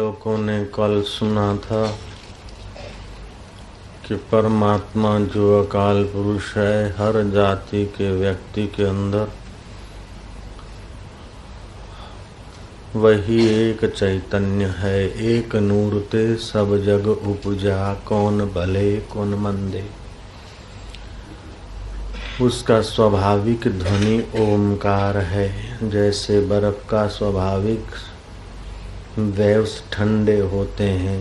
लोगों ने कल सुना था कि परमात्मा जो अकाल पुरुष है, हर जाति के व्यक्ति के अंदर वही एक चैतन्य है। एक नूर ते सब जग उपजा, कौन भले कौन मंदे। उसका स्वाभाविक ध्वनि ओमकार है। जैसे बर्फ का स्वाभाविक वेव्स ठंडे होते हैं,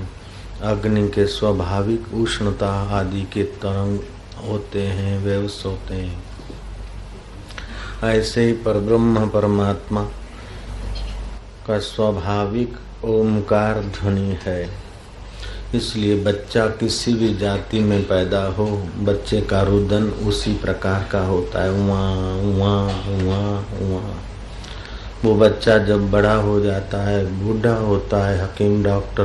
अग्नि के स्वाभाविक उष्णता आदि के तरंग होते हैं, वेव्स होते हैं, ऐसे ही परब्रह्म परमात्मा का स्वाभाविक ओमकार ध्वनि है। इसलिए बच्चा किसी भी जाति में पैदा हो, बच्चे का रुदन उसी प्रकार का होता है, उहाँ उहाँ उहाँ उहाँ। वो बच्चा जब बड़ा हो जाता है, बूढ़ा होता है, हकीम डॉक्टर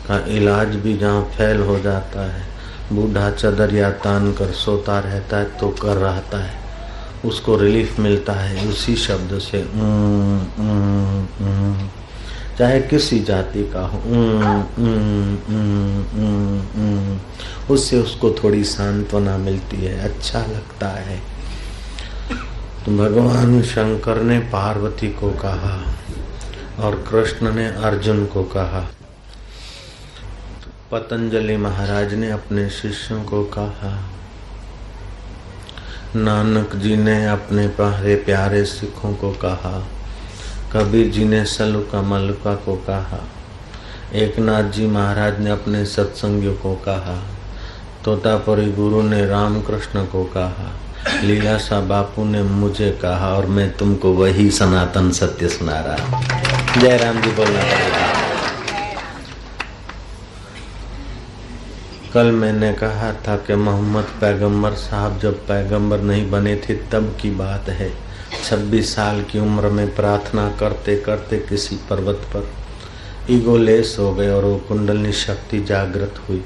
का इलाज भी जहाँ फेल हो जाता है, बूढ़ा चदरिया तान कर सोता रहता है तो कर रहता है, उसको रिलीफ मिलता है उसी शब्द से चाहे किसी जाति का हो, उससे उसको थोड़ी सांत्वना मिलती है, अच्छा लगता है। तो भगवान शंकर ने पार्वती को कहा और कृष्ण ने अर्जुन को कहा। पतंजलि महाराज ने अपने शिष्यों को कहा, नानक जी ने अपने प्यारे प्यारे सिखों को कहा, कबीर जी ने सलुका मलुका को कहा, एकनाथ जी महाराज ने अपने सत्संगियों को कहा, तोतापुरी गुरु ने रामकृष्ण को कहा, लीलाशाह बापू ने मुझे कहा और मैं तुमको वही सनातन सत्य सुना रहा हूं। जय राम जी बोलना पड़ेगा। कल मैंने कहा था कि मोहम्मद पैगंबर साहब जब पैगंबर नहीं बने थे तब की बात है। 26 साल की उम्र में प्रार्थना करते करते किसी पर्वत पर ईगोलेस हो गए और वो कुंडलनी शक्ति जागृत हुई।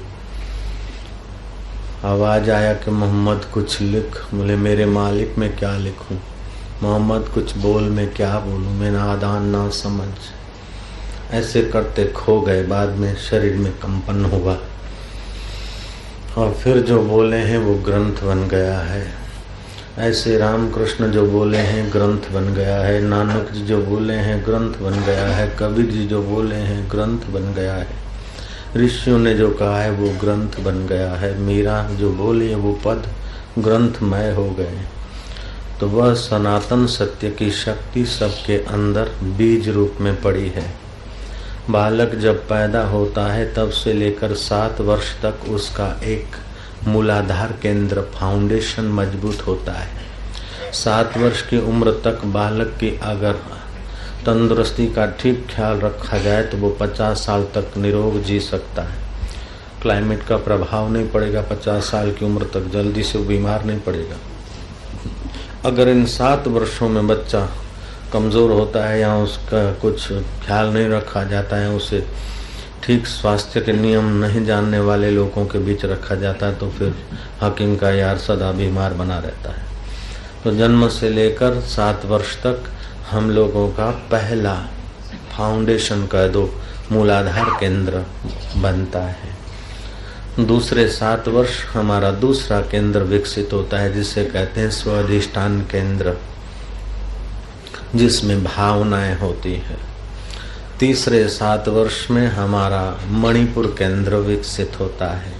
आवाज आया कि मोहम्मद कुछ लिख। बोले मेरे मालिक मैं क्या लिखूं? मोहम्मद कुछ बोल, मैं क्या बोलूं? मैं नादान ना समझ। ऐसे करते खो गए। बाद में शरीर में कंपन हुआ और फिर जो बोले हैं वो ग्रंथ बन गया है। ऐसे रामकृष्ण जो बोले हैं ग्रंथ बन गया है, नानक जी जो बोले हैं ग्रंथ बन गया है, कबीर जी जो बोले हैं ग्रंथ बन गया है, ऋषियों ने जो कहा है वो ग्रंथ बन गया है, मीरा जो बोली है वो पद ग्रंथमय हो गए। तो वह सनातन सत्य की शक्ति सबके अंदर बीज रूप में पड़ी है। बालक जब पैदा होता है तब से लेकर 7 वर्ष तक उसका एक मूलाधार केंद्र फाउंडेशन मजबूत होता है। 7 वर्ष की उम्र तक बालक की अगर तंदुरुस्ती का ठीक ख्याल रखा जाए तो वो 50 साल तक निरोग जी सकता है। क्लाइमेट का प्रभाव नहीं पड़ेगा, 50 साल की उम्र तक जल्दी से वो बीमार नहीं पड़ेगा। अगर इन 7 वर्षों में बच्चा कमज़ोर होता है या उसका कुछ ख्याल नहीं रखा जाता है, उसे ठीक स्वास्थ्य के नियम नहीं जानने वाले लोगों के बीच रखा जाता है तो फिर हकीम का यार सदा बीमार बना रहता है। तो जन्म से लेकर 7 वर्ष तक हम लोगों का पहला फाउंडेशन कह दो, मूलाधार केंद्र बनता है। दूसरे 7 वर्ष हमारा दूसरा केंद्र विकसित होता है जिसे कहते हैं स्वाधिष्ठान केंद्र, जिसमें भावनाएं होती है। तीसरे 7 वर्ष में हमारा मणिपुर केंद्र विकसित होता है।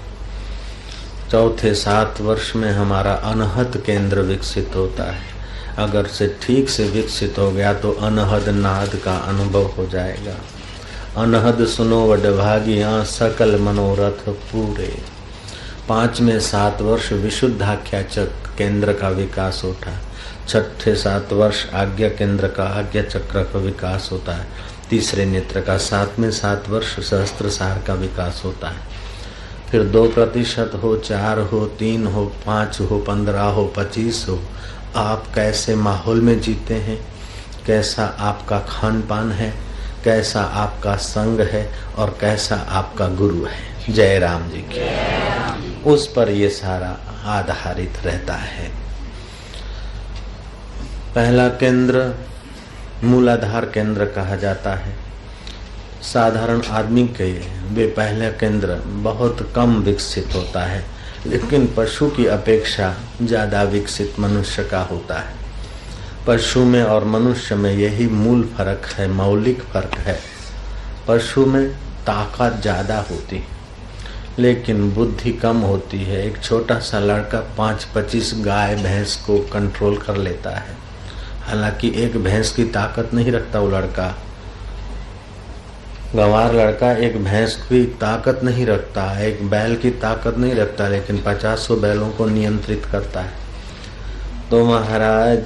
चौथे 7 वर्ष में हमारा अनहद केंद्र विकसित होता है। अगर से ठीक से विकसित हो गया तो अनहद नाद का अनुभव हो जाएगा। अनहद सुनो वडभागियाँ सकल मनोरथ पूरे। 5वें 7 वर्ष विशुद्धाख्या केंद्र का विकास होता है। 6ठे 7 वर्ष आज्ञा केंद्र का आज्ञा चक्र का विकास होता है। तीसरे नेत्र का 7वें 7 वर्ष सहस्त्रसार का विकास होता है। फिर 2% हो, 4 हो, 3 हो, 5 हो, 15 हो, 25 हो, आप कैसे माहौल में जीते हैं, कैसा आपका खान पान है, कैसा आपका संग है और कैसा आपका गुरु है। जय राम जी की। उस पर ये सारा आधारित रहता है। पहला केंद्र मूलाधार केंद्र कहा जाता है। साधारण आदमी के वे पहला केंद्र बहुत कम विकसित होता है, लेकिन पशु की अपेक्षा ज़्यादा विकसित मनुष्य का होता है। पशु में और मनुष्य में यही मूल फर्क है, मौलिक फर्क है। पशु में ताकत ज़्यादा होती है लेकिन बुद्धि कम होती है। एक छोटा सा लड़का 5-25 गाय भैंस को कंट्रोल कर लेता है, हालांकि एक भैंस की ताकत नहीं रखता वो लड़का। गंवार लड़का एक भैंस की ताकत नहीं रखता, एक बैल की ताकत नहीं रखता, लेकिन 50 बैलों को नियंत्रित करता है। तो महाराज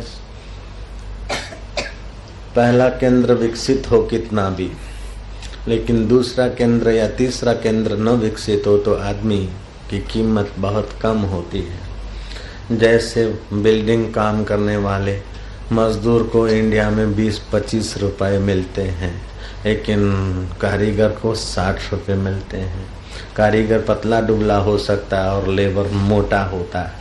पहला केंद्र विकसित हो कितना भी, लेकिन दूसरा केंद्र या तीसरा केंद्र न विकसित हो तो आदमी की कीमत बहुत कम होती है। जैसे बिल्डिंग काम करने वाले मजदूर को इंडिया में 20-25 रुपए मिलते हैं, लेकिन कारीगर को 60 रुपए मिलते हैं। कारीगर पतला दुबला हो सकता है और लेबर मोटा होता है,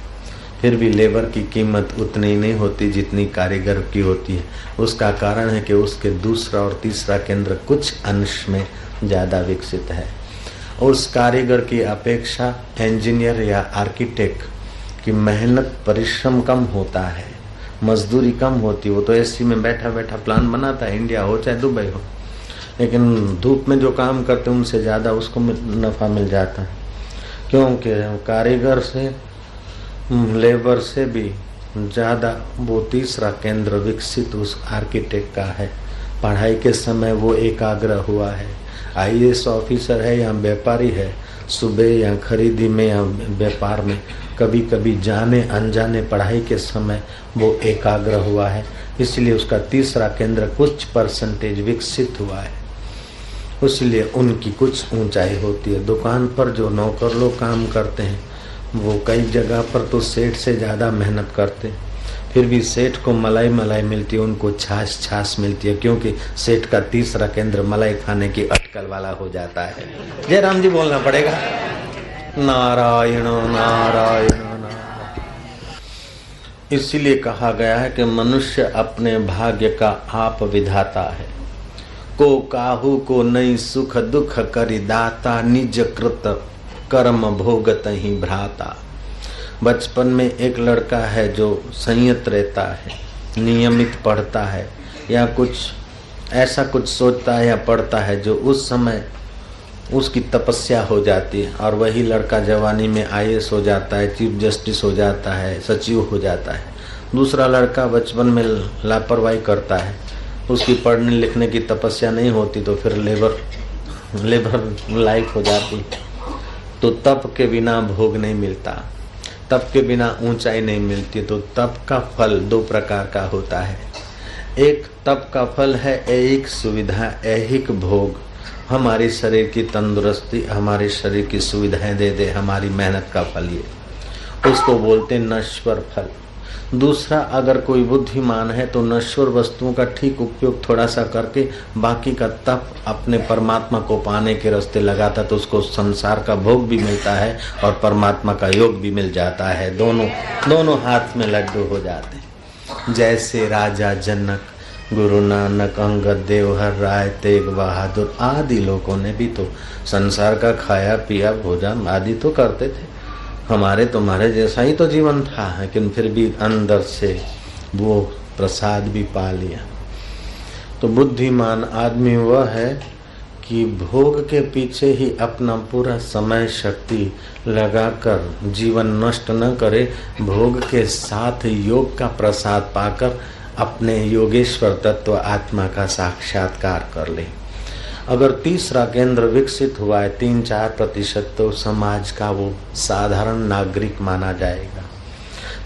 फिर भी लेबर की कीमत उतनी नहीं होती जितनी कारीगर की होती है। उसका कारण है कि उसके दूसरा और तीसरा केंद्र कुछ अंश में ज़्यादा विकसित है। उस कारीगर की अपेक्षा इंजीनियर या आर्किटेक्ट की मेहनत परिश्रम कम होता है, मजदूरी कम होती। वो तो एसी में बैठा बैठा प्लान बनाता है, इंडिया हो चाहे दुबई हो, लेकिन धूप में जो काम करते हैं उनसे ज़्यादा उसको नफ़ा मिल जाता है, क्योंकि कारीगर से लेबर से भी ज़्यादा वो तीसरा केंद्र विकसित उस आर्किटेक्ट का है। पढ़ाई के समय वो एकाग्र हुआ है। आईएएस ऑफिसर है या व्यापारी है, सुबह या खरीदी में या व्यापार में कभी कभी जाने अनजाने पढ़ाई के समय वो एकाग्र हुआ है, इसलिए उसका तीसरा केंद्र कुछ परसेंटेज विकसित हुआ है, इसलिए उनकी कुछ ऊंचाई होती है। दुकान पर जो नौकर लोग काम करते हैं वो कई जगह पर तो सेठ से ज़्यादा मेहनत करते, फिर भी सेठ को मलाई मलाई मिलती है, उनको छाछ छाछ मिलती है, क्योंकि सेठ का तीसरा केंद्र मलाई खाने की अटकल वाला हो जाता है। जय राम जी बोलना पड़ेगा, नारायण नारायण नारायण। इसीलिए कहा गया है कि मनुष्य अपने भाग्य का आप विधाता है। को काहू को नहीं सुख दुख करि दाता, निज कृत कर्म भोगत ही भ्राता। बचपन में एक लड़का है जो संयत रहता है, नियमित पढ़ता है या कुछ ऐसा कुछ सोचता है या पढ़ता है जो उस समय उसकी तपस्या हो जाती है, और वही लड़का जवानी में आईएएस हो जाता है, चीफ जस्टिस हो जाता है, सचिव हो जाता है। दूसरा लड़का बचपन में लापरवाही करता है, उसकी पढ़ने लिखने की तपस्या नहीं होती तो फिर लेबर लाइफ हो जाती। तो तप के बिना भोग नहीं मिलता, तप के बिना ऊंचाई नहीं मिलती। तो तप का फल 2 प्रकार का होता है। एक तप का फल है ऐहिक सुविधा, ऐहिक भोग, हमारी शरीर की तंदुरुस्ती, हमारे शरीर की सुविधाएं दे दे, हमारी मेहनत का फल, ये उसको बोलते हैं नश्वर फल। दूसरा, अगर कोई बुद्धिमान है तो नश्वर वस्तुओं का ठीक उपयोग थोड़ा सा करके बाकी का तप अपने परमात्मा को पाने के रास्ते लगाता, तो उसको संसार का भोग भी मिलता है और परमात्मा का योग भी मिल जाता है। दोनों हाथ में लड्डू हो जाते हैं। जैसे राजा जनक, गुरु नानक, अंगद, देवहर राय, तेग बहादुर आदि लोगों ने भी तो संसार का खाया पिया भोजन आदि तो करते थे। हमारे तुम्हारे जैसा ही तो जीवन था, लेकिन फिर भी अंदर से वो प्रसाद भी पा लिया। तो बुद्धिमान आदमी वह है कि भोग के पीछे ही अपना पूरा समय शक्ति लगाकर जीवन नष्ट न करे, भोग के साथ योग का प्रसाद पाकर अपने योगेश्वर तत्व आत्मा का साक्षात्कार कर ले। अगर तीसरा केंद्र विकसित हुआ है 3-4%, तो समाज का वो साधारण नागरिक माना जाएगा।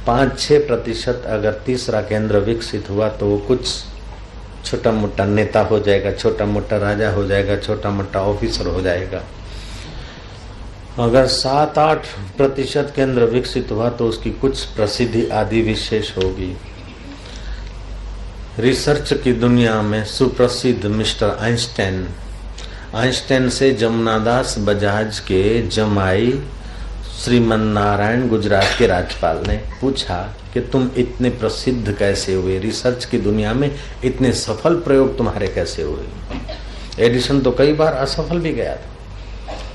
5-6% अगर तीसरा केंद्र विकसित हुआ तो वो कुछ छोटा मोटा नेता हो जाएगा, छोटा मोटा राजा हो जाएगा, छोटा मोटा ऑफिसर हो जाएगा। अगर 7-8% केंद्र विकसित हुआ तो उसकी कुछ प्रसिद्धि आदि विशेष होगी। रिसर्च की दुनिया में सुप्रसिद्ध मिस्टर आइंस्टाइन से जमुनादास बजाज के जमाई श्रीमन नारायण गुजरात के राज्यपाल ने पूछा कि तुम इतने प्रसिद्ध कैसे हुए, रिसर्च की दुनिया में इतने सफल प्रयोग तुम्हारे कैसे हुए। एडिसन तो कई बार असफल भी गया था,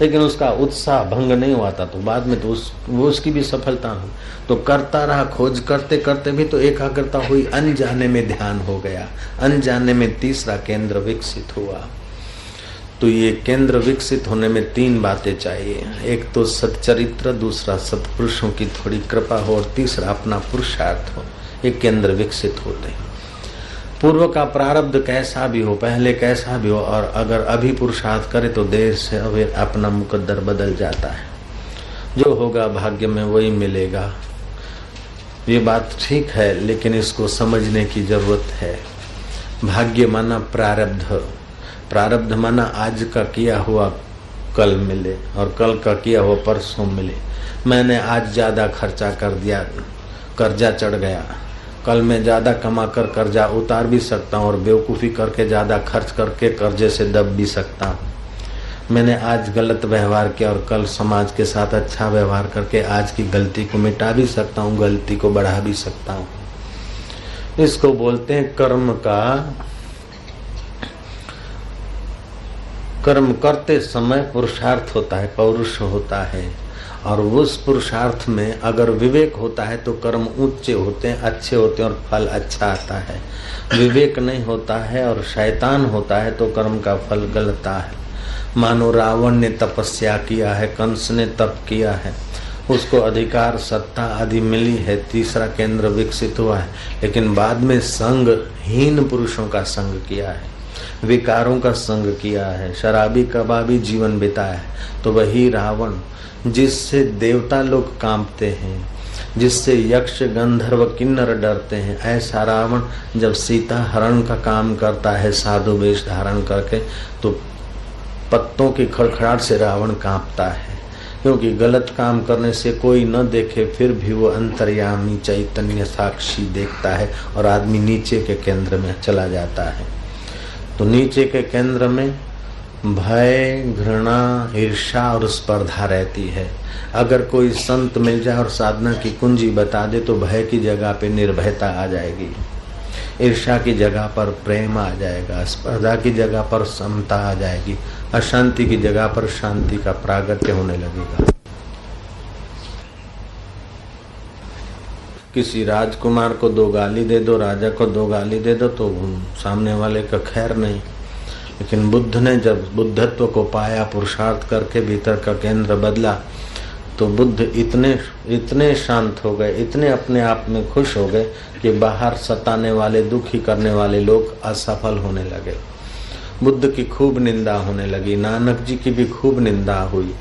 लेकिन उसका उत्साह भंग नहीं हुआ था, तो बाद में तो वो उसकी भी सफलता हुई। तो करता रहा, खोज करते करते भी तो एकाग्रता हुई, अनजाने में ध्यान हो गया, अनजाने में तीसरा केंद्र विकसित हुआ। तो ये केंद्र विकसित होने में 3 बातें चाहिए, एक तो सच्चरित्र, दूसरा सत्पुरुषों की थोड़ी कृपा हो, और तीसरा अपना पुरुषार्थ हो। ये केंद्र विकसित होते हैं। पूर्व का प्रारब्ध कैसा भी हो, पहले कैसा भी हो, और अगर अभी पुरुषार्थ करे तो देर से अवेर अपना मुकद्दर बदल जाता है। जो होगा भाग्य में वही मिलेगा। ये बात ठीक है, लेकिन इसको समझने की जरूरत है। भाग्य माना प्रारब्ध, प्रारब्ध माना आज का किया हुआ कल मिले, और कल का किया हुआ परसों मिले। मैंने आज ज्यादा खर्चा कर दिया, कर्जा चढ़ गया, कल मैं ज्यादा कमा कर कर्जा उतार भी सकता हूँ, और बेवकूफ़ी करके ज्यादा खर्च करके कर्जे से दब भी सकता हूँ। मैंने आज गलत व्यवहार किया और कल समाज के साथ अच्छा व्यवहार करके आज की गलती को मिटा भी सकता हूँ, गलती को बढ़ा भी सकता हूँ। इसको बोलते हैं कर्म का। कर्म करते समय पुरुषार्थ होता है, पौरुष होता है, और उस पुरुषार्थ में अगर विवेक होता है तो कर्म ऊंचे होते हैं, अच्छे होते हैं, और फल अच्छा आता है। विवेक नहीं होता है और शैतान होता है तो कर्म का फल गलत है। मानो रावण ने तपस्या किया है, कंस ने तप किया है, उसको अधिकार सत्ता आदि मिली है, तीसरा केंद्र विकसित हुआ है, लेकिन बाद में संगहीन पुरुषों का संग किया है, विकारों का संग किया है, शराबी कबाबी जीवन बिताया है। तो वही रावण जिससे देवता लोग कांपते हैं, जिससे यक्ष गंधर्व किन्नर डरते हैं, ऐसा रावण जब सीता हरण का काम करता है साधु वेश धारण करके, तो पत्तों की खड़खड़ाहट से रावण कांपता है। क्योंकि गलत काम करने से कोई न देखे फिर भी वो अंतर्यामी चैतन्य साक्षी देखता है, और आदमी नीचे के केंद्र में चला जाता है। तो नीचे के केंद्र में भय, घृणा, ईर्ष्या और स्पर्धा रहती है। अगर कोई संत मिल जाए और साधना की कुंजी बता दे तो भय की जगह पे निर्भयता आ जाएगी, ईर्ष्या की जगह पर प्रेम आ जाएगा, स्पर्धा की जगह पर समता आ जाएगी, अशांति की जगह पर शांति का प्रागट्य होने लगेगा। किसी राजकुमार को 2 गाली दे दो, राजा को 2 गाली दे दो तो सामने वाले का खैर नहीं। लेकिन बुद्ध ने जब बुद्धत्व को पाया, पुरुषार्थ करके भीतर का केंद्र बदला, तो बुद्ध इतने शांत हो गए, इतने अपने आप में खुश हो गए कि बाहर सताने वाले, दुखी करने वाले लोग असफल होने लगे। बुद्ध की खूब निंदा होने लगी, नानक जी की भी खूब निंदा हुई,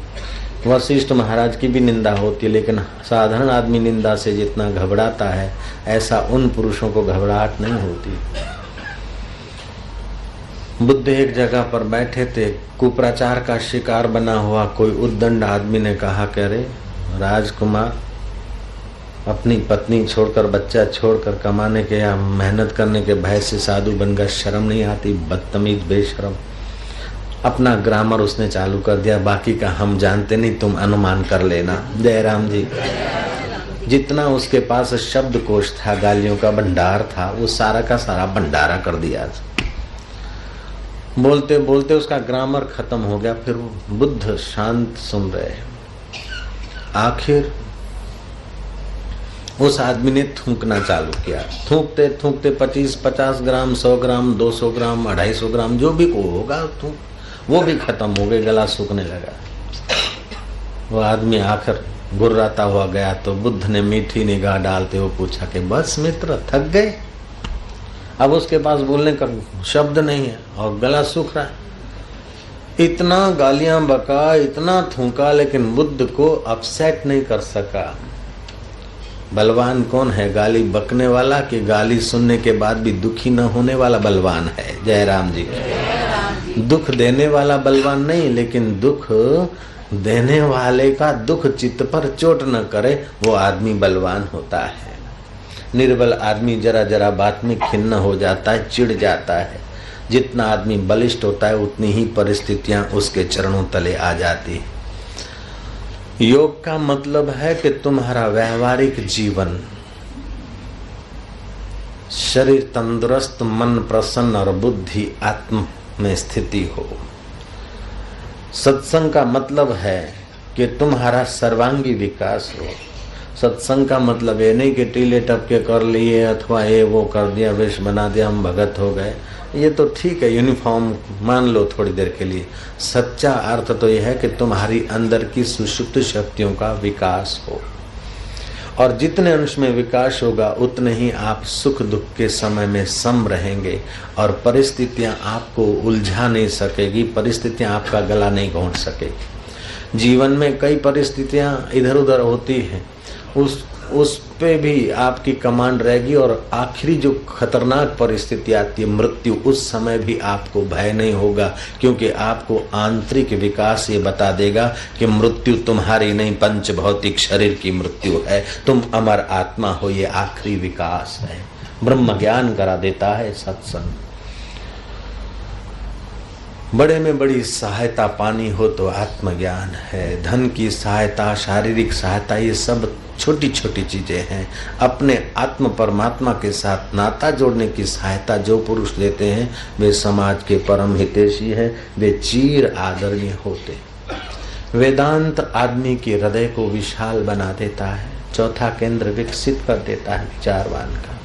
वशिष्ठ महाराज की भी निंदा होती है, लेकिन साधारण आदमी निंदा से जितना घबराता है ऐसा उन पुरुषों को घबराहट नहीं होती। बुद्ध एक जगह पर बैठे थे, कुप्रचार का शिकार बना हुआ कोई उद्दंड आदमी ने कहा कि अरे राजकुमार, अपनी पत्नी छोड़कर, बच्चा छोड़कर कमाने के या मेहनत करने के भय से साधु बन गया, शर्म नहीं आती, बदतमीज बेशरम। अपना ग्रामर उसने चालू कर दिया, बाकी का हम जानते नहीं, तुम अनुमान कर लेना। जयराम जी। जितना उसके पास शब्दकोश था, गालियों का भंडार था, वो सारा का सारा भंडारा कर दिया। बोलते बोलते उसका ग्रामर खत्म हो गया। फिर बुद्ध शांत सुन रहे। आखिर उस आदमी ने थूकना चालू किया। थूकते थूकते 25-50 ग्राम, 100 ग्राम, 200 ग्राम, 250 ग्राम, जो भी को होगा वो भी खत्म हो गए, गला सूखने लगा। वो आदमी आखिर गुर्राता हुआ गया तो बुद्ध ने मीठी निगाह डालते हुए पूछा कि बस मित्र, थक गए? अब उसके पास बोलने का शब्द नहीं है और गला सूख रहा है। इतना गालियां बका, इतना थूका, लेकिन बुद्ध को अपसेट नहीं कर सका। बलवान कौन है, गाली बकने वाला कि गाली सुनने के बाद भी दुखी न होने वाला बलवान है? जयराम जी। दुख देने वाला बलवान नहीं, लेकिन दुख देने वाले का दुख चित्त पर चोट न करे, वो आदमी बलवान होता है। निर्बल आदमी जरा जरा बात में खिन्न हो जाता है, चिढ़ जाता है। जितना आदमी बलिष्ठ होता है उतनी ही परिस्थितियां उसके चरणों तले आ जाती है। योग का मतलब है कि तुम्हारा व्यवहारिक जीवन, शरीर तंदुरुस्त, मन प्रसन्न और बुद्धि आत्म में स्थिति हो। सत्संग का मतलब है कि तुम्हारा सर्वांगी विकास हो। सत्संग का मतलब ये नहीं कि टीले टपके कर लिए अथवा ये वो कर दिया, वेश बना दिया, हम भगत हो गए। ये तो ठीक है, यूनिफॉर्म मान लो थोड़ी देर के लिए। सच्चा अर्थ तो यह है कि तुम्हारी अंदर की सुषुप्त शक्तियों का विकास हो, और जितने अंश में विकास होगा उतने ही आप सुख दुख के समय में सम रहेंगे और परिस्थितियां आपको उलझा नहीं सकेगी, परिस्थितियां आपका गला नहीं घोंट सकेगी। जीवन में कई परिस्थितियां इधर उधर होती हैं, उस पे भी आपकी कमांड रहेगी, और आखिरी जो खतरनाक परिस्थिति आती है मृत्यु, उस समय भी आपको भय नहीं होगा, क्योंकि आपको आंतरिक विकास ये बता देगा कि मृत्यु तुम्हारी नहीं, पंच भौतिक शरीर की मृत्यु है, तुम अमर आत्मा हो। ये आखिरी विकास है, ब्रह्म ज्ञान करा देता है सत्संग। बड़े में बड़ी सहायता पानी हो तो आत्मज्ञान है। धन की सहायता, शारीरिक सहायता, ये सब छोटी छोटी चीजें हैं। अपने आत्म परमात्मा के साथ नाता जोड़ने की सहायता जो पुरुष देते हैं वे समाज के परम हितैषी हैं, वे चिर आदरणीय होते। वेदांत आदमी के हृदय को विशाल बना देता है, चौथा केंद्र विकसित कर देता है विचारवान का।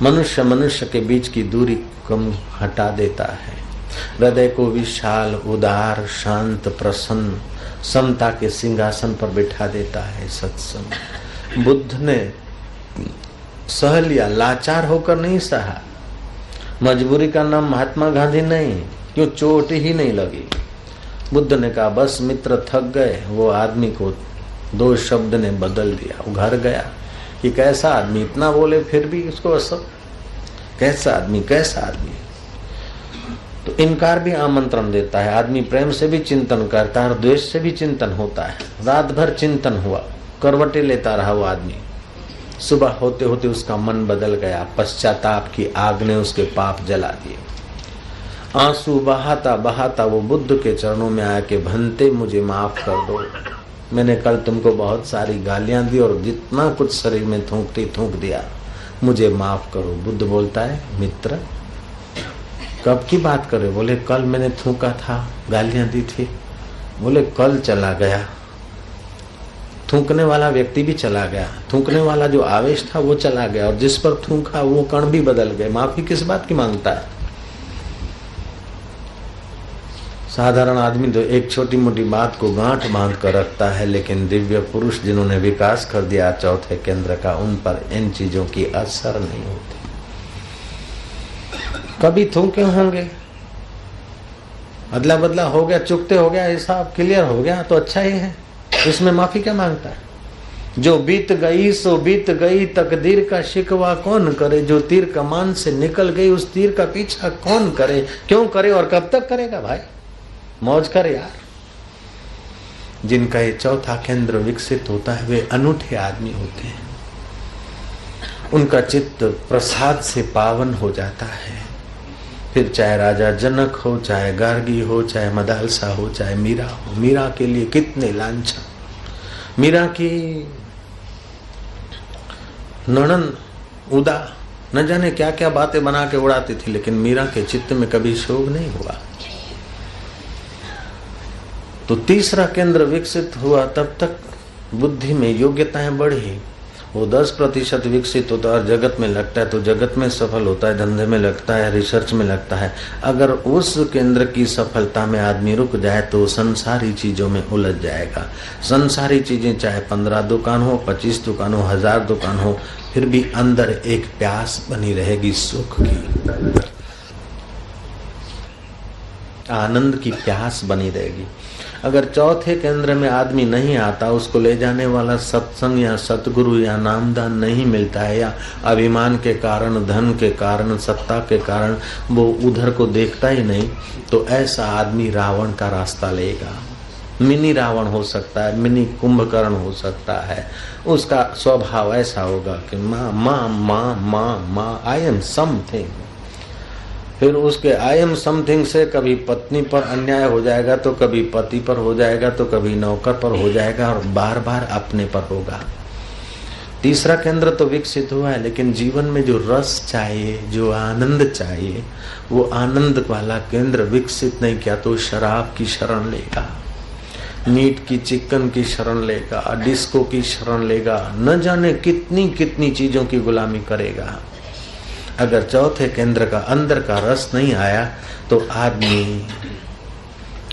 मनुष्य मनुष्य के बीच की दूरी कम हटा देता है, हृदय को विशाल, उदार, शांत, प्रसन्न, समता के सिंहासन पर बिठा देता है सत्संग। बुद्ध ने सह लिया, लाचार होकर नहीं सहा। मजबूरी का नाम महात्मा गांधी नहीं, क्यों चोट ही नहीं लगी। बुद्ध ने कहा बस मित्र थक गए, वो आदमी को दो शब्द ने बदल दिया। वो घर गया कि कैसा आदमी, इतना बोले फिर भी उसको असर, कैसा आदमी कैसा आदमी। तो इनकार भी आमंत्रण देता है। आदमी प्रेम से भी चिंतन करता है और द्वेष से भी चिंतन होता है। रात भर चिंतन हुआ, करवटें लेता रहा वो आदमी। सुबह होते होते उसका मन बदल गया, पश्चाताप की आग ने उसके पाप जला दिए। आंसू बहाता बहाता वो बुद्ध के चरणों में आया कि भंते मुझे माफ कर दो, मैंने कल तुमको बहुत सारी गालियां दी और जितना कुछ शरीर में थूकती थूक दिया, मुझे माफ करो। बुद्ध बोलता है मित्र कब की बात करे? बोले कल मैंने थूका था, गालियां दी थी। बोले कल चला गया, थूकने वाला व्यक्ति भी चला गया, थूकने वाला जो आवेश था वो चला गया, और जिस पर थूका वो कण भी बदल गए। माफी किस बात की मांगता है? साधारण आदमी तो एक छोटी मोटी बात को गांठ बांध कर रखता है, लेकिन दिव्य पुरुष जिन्होंने विकास कर दिया चौथे केंद्र का, उन पर इन चीजों की असर नहीं होती। कभी थूके होंगे, अदला बदला हो गया, चुकते हो गया, हिसाब क्लियर हो गया तो अच्छा ही है, इसमें माफी क्या मांगता है? जो बीत गई सो बीत गई, तकदीर का शिकवा कौन करे? जो तीर कमान से निकल गई उस तीर का पीछा कौन करे? क्यों करे और कब तक करेगा? भाई मौज कर यार। जिनका ये चौथा केंद्र विकसित होता है वे अनूठे आदमी होते हैं। उनका चित्त प्रसाद से पावन हो जाता है। फिर चाहे राजा जनक हो, चाहे गार्गी हो, चाहे मदालसा हो, चाहे मीरा हो। मीरा के लिए कितने लांछन। मीरा की नणन उदा न जाने क्या क्या बातें बना के उड़ाती थी, लेकिन मीरा के चित्त में कभी शोक नहीं हुआ। तो तीसरा केंद्र विकसित हुआ, तब तक बुद्धि में योग्यताएं बढ़ी। वो 10% विकसित होता है और जगत में लगता है तो जगत में सफल होता है, धंधे में लगता है, रिसर्च में लगता है। अगर उस केंद्र की सफलता में आदमी रुक जाए तो संसारी चीजों में उलझ जाएगा। संसारी चीजें चाहे 15 दुकान हो, 25 दुकान हो, 1000 दुकान हो, फिर भी अंदर एक प्यास बनी रहेगी सुख की, आनंद की प्यास बनी रहेगी। अगर चौथे केंद्र में आदमी नहीं आता, उसको ले जाने वाला सत्संग या सतगुरु या नामदान नहीं मिलता है, या अभिमान के कारण, धन के कारण, सत्ता के कारण वो उधर को देखता ही नहीं, तो ऐसा आदमी रावण का रास्ता लेगा। मिनी रावण हो सकता है, मिनी कुंभकर्ण हो सकता है। उसका स्वभाव ऐसा होगा कि माँ माँ माँ माँ माँ, आई एम समथिंग। फिर उसके आई एम समथिंग से कभी पत्नी पर अन्याय हो जाएगा, तो कभी पति पर हो जाएगा, तो कभी नौकर पर हो जाएगा, और बार बार अपने पर होगा। तीसरा केंद्र तो विकसित हुआ है, लेकिन जीवन में जो रस चाहिए, जो आनंद चाहिए, वो आनंद वाला केंद्र विकसित नहीं किया तो शराब की शरण लेगा, मीट की, चिकन की शरण लेगा, डिस्को की शरण लेगा, न जाने कितनी कितनी चीजों की गुलामी करेगा। अगर चौथे केंद्र का अंदर का रस नहीं आया तो आदमी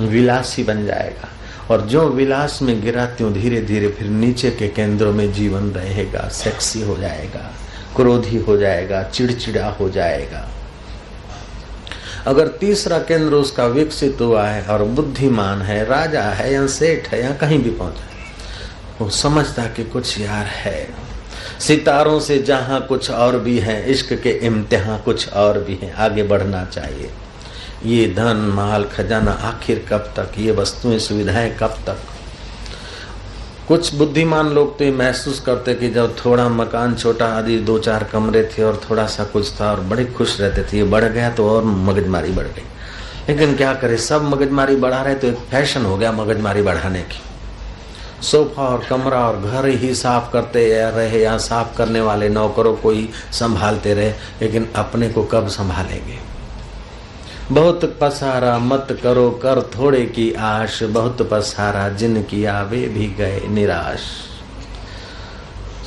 विलासी बन जाएगा, और जो विलास में गिरा त्यों धीरे धीरे फिर नीचे के केंद्रों में जीवन रहेगा, सेक्सी हो जाएगा, क्रोधी हो जाएगा, चिड़चिड़ा हो जाएगा। अगर तीसरा केंद्र उसका विकसित हुआ है और बुद्धिमान है, राजा है या सेठ है या कहीं भी पहुंचा है, वो समझता कि कुछ यार है, सितारों से जहां कुछ और भी है, इश्क के इम्तिहान कुछ और भी है, आगे बढ़ना चाहिए। ये धन माल खजाना आखिर कब तक, ये वस्तुएं सुविधाएं कब तक। कुछ बुद्धिमान लोग तो ये महसूस करते कि जब थोड़ा मकान छोटा आदि 2-4 कमरे थे और थोड़ा सा कुछ था और बड़े खुश रहते थे, ये बढ़ गया तो और मगजमारी बढ़ गई। लेकिन क्या करे, सब मगजमारी बढ़ा रहे तो एक फैशन हो गया मगजमारी बढ़ाने की। सोफा और कमरा और घर ही साफ करते रहे या साफ करने वाले नौकरों को ही संभालते रहे, लेकिन अपने को कब संभालेंगे। बहुत पसारा मत करो कर थोड़े की आश, बहुत पसारा जिन किया वे भी गए निराश।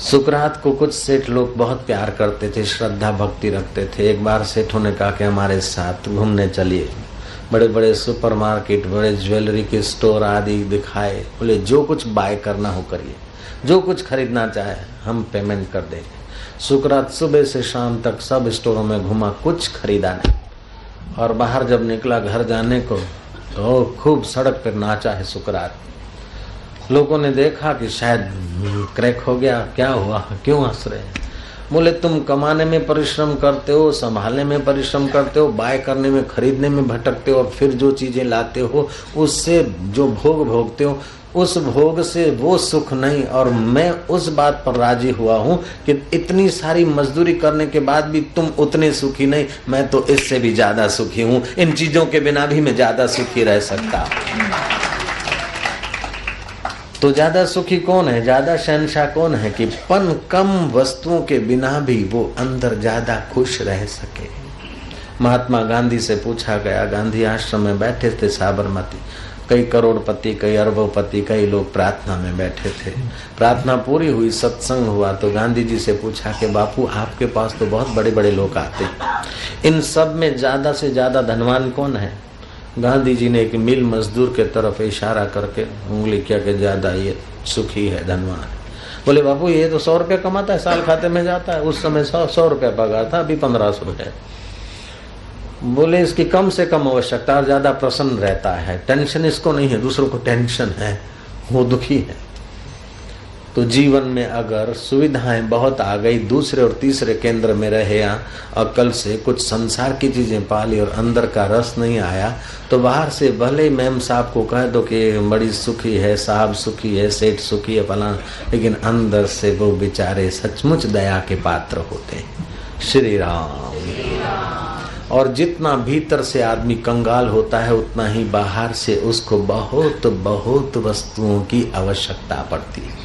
सुकरात को कुछ सेठ लोग बहुत प्यार करते थे, श्रद्धा भक्ति रखते थे। एक बार सेठों ने कहा कि हमारे साथ घूमने चलिए। बड़े बड़े सुपरमार्केट, बड़े ज्वेलरी के स्टोर आदि दिखाए। बोले जो कुछ बाय करना हो करिए, जो कुछ खरीदना चाहे हम पेमेंट कर देंगे। सुकरात सुबह से शाम तक सब स्टोरों में घुमा, कुछ खरीदा नहीं, और बाहर जब निकला घर जाने को तो खूब सड़क पर नाचा है सुकरात। लोगों ने देखा कि शायद क्रैक हो गया, क्या हुआ, क्यों हंस रहे हैं। बोले तुम कमाने में परिश्रम करते हो, संभालने में परिश्रम करते हो, बाय करने में, खरीदने में भटकते हो, और फिर जो चीजें लाते हो उससे जो भोग भोगते हो, उस भोग से वो सुख नहीं। और मैं उस बात पर राजी हुआ हूं कि इतनी सारी मजदूरी करने के बाद भी तुम उतने सुखी नहीं, मैं तो इससे भी ज्यादा सुखी हूं। इन चीजों के बिना भी मैं ज्यादा सुखी रह सकता। तो ज्यादा सुखी कौन है, ज्यादा शहंशाह कौन है कि पन कम वस्तुओं के बिना भी वो अंदर ज्यादा खुश रह सके। महात्मा गांधी से पूछा गया, गांधी आश्रम में बैठे थे साबरमती, कई करोड़पति, कई अरबोपति, कई लोग प्रार्थना में बैठे थे। प्रार्थना पूरी हुई, सत्संग हुआ, तो गांधी जी से पूछा कि बापू आपके पास तो बहुत बड़े बड़े लोग आते, इन सब में ज्यादा से ज्यादा धनवान कौन है। गांधी जी ने एक मिल मजदूर के तरफ इशारा करके उंगली किया कि ज्यादा ये सुखी है, धनवान। बोले बापू ये तो 100 रुपया कमाता है, साल खाते में जाता है, उस समय 100 रुपया पगार था, अभी 1500 है। बोले इसकी कम से कम आवश्यकता, और ज्यादा प्रसन्न रहता है, टेंशन इसको नहीं है, दूसरों को टेंशन है, वो दुखी है। तो जीवन में अगर सुविधाएं बहुत आ गई, दूसरे और तीसरे केंद्र में रहे या अकल से कुछ संसार की चीजें पाली और अंदर का रस नहीं आया, तो बाहर से भले ही मैम साहब को कह दो कि बड़ी सुखी है, साहब सुखी है, सेठ सुखी है, फलाना, लेकिन अंदर से वो बेचारे सचमुच दया के पात्र होते हैं। श्री राम। और जितना भीतर से आदमी कंगाल होता है, उतना ही बाहर से उसको बहुत बहुत वस्तुओं की आवश्यकता पड़ती है।